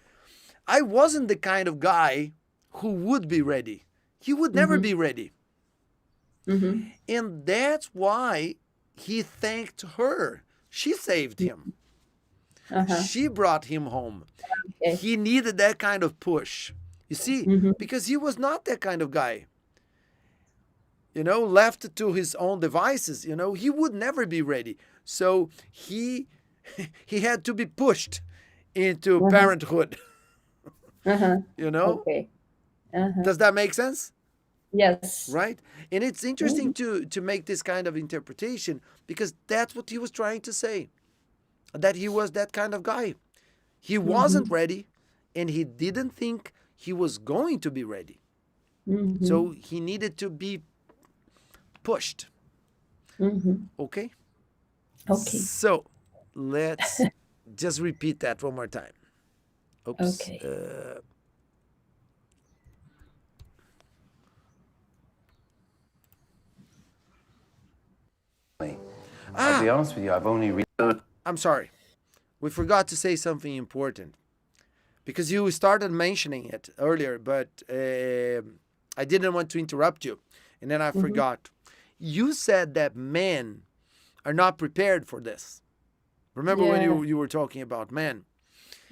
[SPEAKER 1] I wasn't the kind of guy who would be ready. He would never
[SPEAKER 2] Mhm.
[SPEAKER 1] be ready."
[SPEAKER 2] Mhm.
[SPEAKER 1] And that's why he thanked her. She saved him.
[SPEAKER 2] Uh-huh.
[SPEAKER 1] She brought him home.
[SPEAKER 2] Okay.
[SPEAKER 1] He needed that kind of push. You see,
[SPEAKER 2] Mhm.
[SPEAKER 1] because he was not that kind of guy. Left to his own devices, he would never be ready. So he had to be pushed into
[SPEAKER 2] Uh-huh.
[SPEAKER 1] parenthood.
[SPEAKER 2] Uh-huh.
[SPEAKER 1] you know?
[SPEAKER 2] Okay. Uh-huh.
[SPEAKER 1] Does that make sense?
[SPEAKER 2] Yes.
[SPEAKER 1] Right? And it's interesting
[SPEAKER 2] Mhm.
[SPEAKER 1] to make this kind of interpretation because that's what he was trying to say. That he was that kind of guy. He wasn't
[SPEAKER 2] Mhm.
[SPEAKER 1] ready and he didn't think he was going to be ready. So
[SPEAKER 2] Mhm.
[SPEAKER 1] he needed to be pushed.
[SPEAKER 2] Mhm.
[SPEAKER 1] Okay?
[SPEAKER 2] Okay.
[SPEAKER 1] So let's just repeat that one more time. Oops.
[SPEAKER 2] Okay.
[SPEAKER 4] I'll be
[SPEAKER 1] Ah,
[SPEAKER 4] honest with you, I've only
[SPEAKER 1] I'm sorry. We forgot to say something important because you started mentioning it earlier, but I didn't want to interrupt you. And then I
[SPEAKER 2] Mhm.
[SPEAKER 1] forgot. You said that men are not prepared for this. Remember when
[SPEAKER 2] Yeah.
[SPEAKER 1] you were talking about men?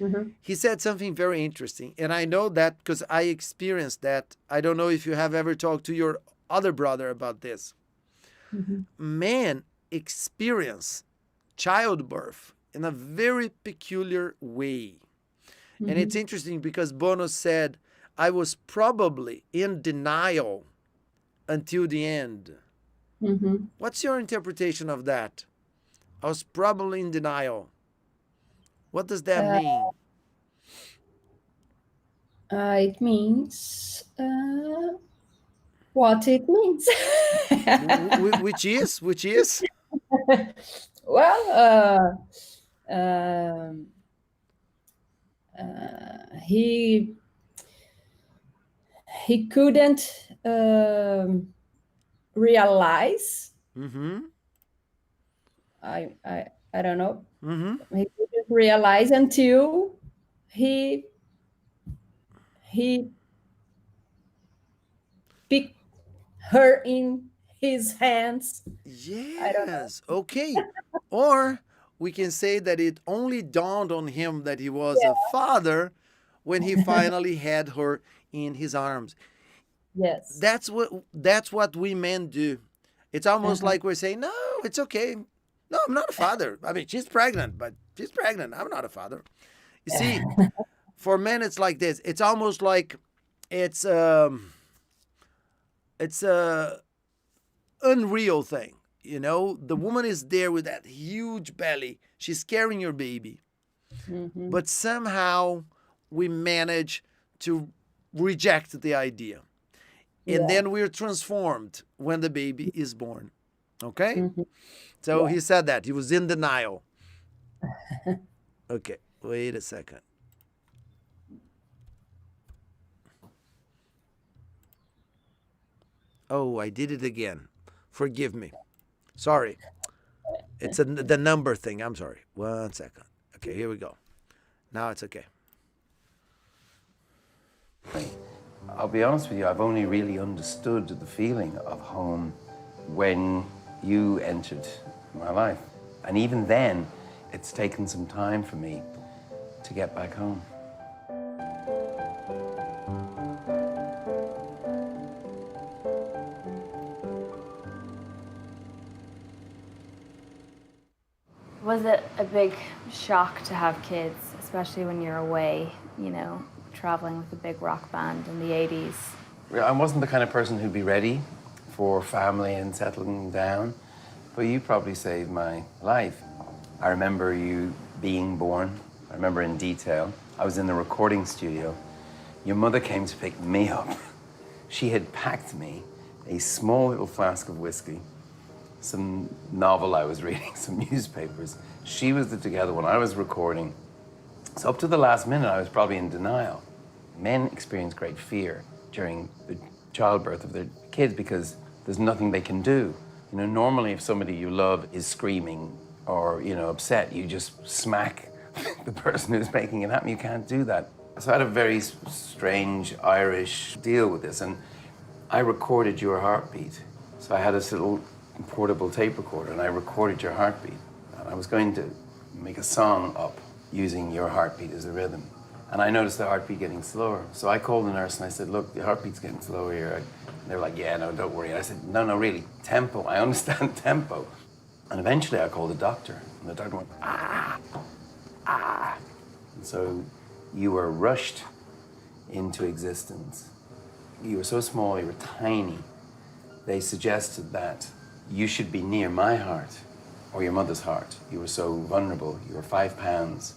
[SPEAKER 2] Mhm.
[SPEAKER 1] He said something very interesting. And I know that because I experienced that. I don't know if you have ever talked to your other brother about this.
[SPEAKER 2] Mhm.
[SPEAKER 1] Men experience childbirth in a very peculiar way. And it's interesting because Bono said, I was probably in denial until the end. What's your interpretation of that? I was probably in denial. What does that mean?
[SPEAKER 2] It means what it means.
[SPEAKER 1] Which is?
[SPEAKER 2] Well, um, he couldn't realize. I don't know. He couldn't realize until he picked her in his hands.
[SPEAKER 1] Yes. Okay. Or we can say that it only dawned on him that he was a father when he finally had her in his arms.
[SPEAKER 2] Yes.
[SPEAKER 1] That's what we men do. It's almost like we're saying, no, it's okay. No, I'm not a father. I mean, she's pregnant, but she's pregnant. I'm not a father. You see, for men, it's like this. It's almost like it's a unreal thing. You know, the woman is there with that huge belly. She's carrying your baby. But somehow we manage to reject the idea. And then we're transformed when the baby is born. Okay? So he said that. He was in denial. Okay, wait a second. Oh, I did it again. Forgive me. Sorry. It's the number thing. I'm sorry. 1 second. Okay, here we go. Now it's okay.
[SPEAKER 4] I'll be honest with you, I've only really understood the feeling of home when you entered my life. And even then, it's taken some time for me to get back home.
[SPEAKER 3] Was it a big shock to have kids, especially when you're away, you know, traveling with a big rock band in the 80s?
[SPEAKER 4] I wasn't the kind of person who'd be ready for family and settling down, but you probably saved my life. I remember you being born. I remember in detail. I was in the recording studio. Your mother came to pick me up. She had packed me a small little flask of whiskey, some novel I was reading, some newspapers. She was together when I was recording. So up to the last minute, I was probably in denial. Men experience great fear during the childbirth of their kids because there's nothing they can do. You know, normally if somebody you love is screaming or, you know, upset, you just smack the person who's making it happen. You can't do that. So I had a very strange Irish deal with this, and I recorded your heartbeat. So I had this little portable tape recorder, and I recorded your heartbeat. And I was going to make a song up using your heartbeat as a rhythm. And I noticed the heartbeat getting slower. So I called the nurse and I said, look, the heartbeat's getting slower here. And they were like, yeah, no, don't worry. And I said, no, really, tempo. I understand tempo. And eventually I called the doctor. And the doctor went, ah. And so you were rushed into existence. You were so small, you were tiny. They suggested that you should be near my heart or your mother's heart. You were so vulnerable. You were 5 pounds.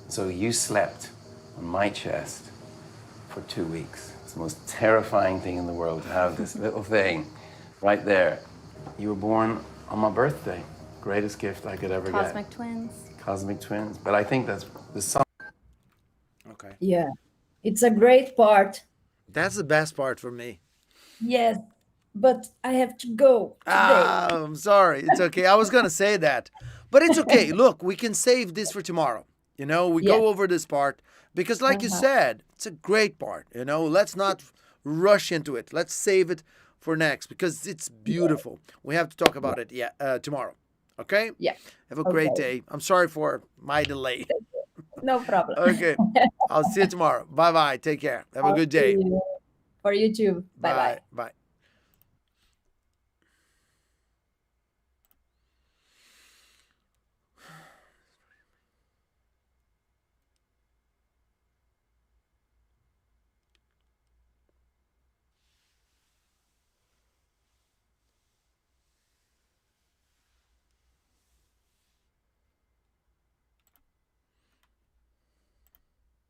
[SPEAKER 4] So you slept on my chest for 2 weeks. It's the most terrifying thing in the world to have this little thing right there. You were born on my birthday. Greatest gift I could ever get.
[SPEAKER 3] Cosmic twins.
[SPEAKER 4] Cosmic twins. But I think that's the song.
[SPEAKER 1] Okay.
[SPEAKER 2] Yeah, it's a great part.
[SPEAKER 1] That's the best part for me.
[SPEAKER 2] Yes, but I have to go today.
[SPEAKER 1] I'm sorry. It's okay. I was going to say that. But it's okay. Look, we can save this for tomorrow. You know, we go over this part because like you said, it's a great part. You know, let's not rush into it. Let's save it for next because it's beautiful. We have to talk about it tomorrow. Okay?
[SPEAKER 2] Yeah.
[SPEAKER 1] Have a great day. I'm sorry for my delay.
[SPEAKER 2] No problem.
[SPEAKER 1] Okay. I'll see you tomorrow. Bye-bye. Take care. Have a good day.
[SPEAKER 2] For you too. Bye-bye.
[SPEAKER 1] Bye.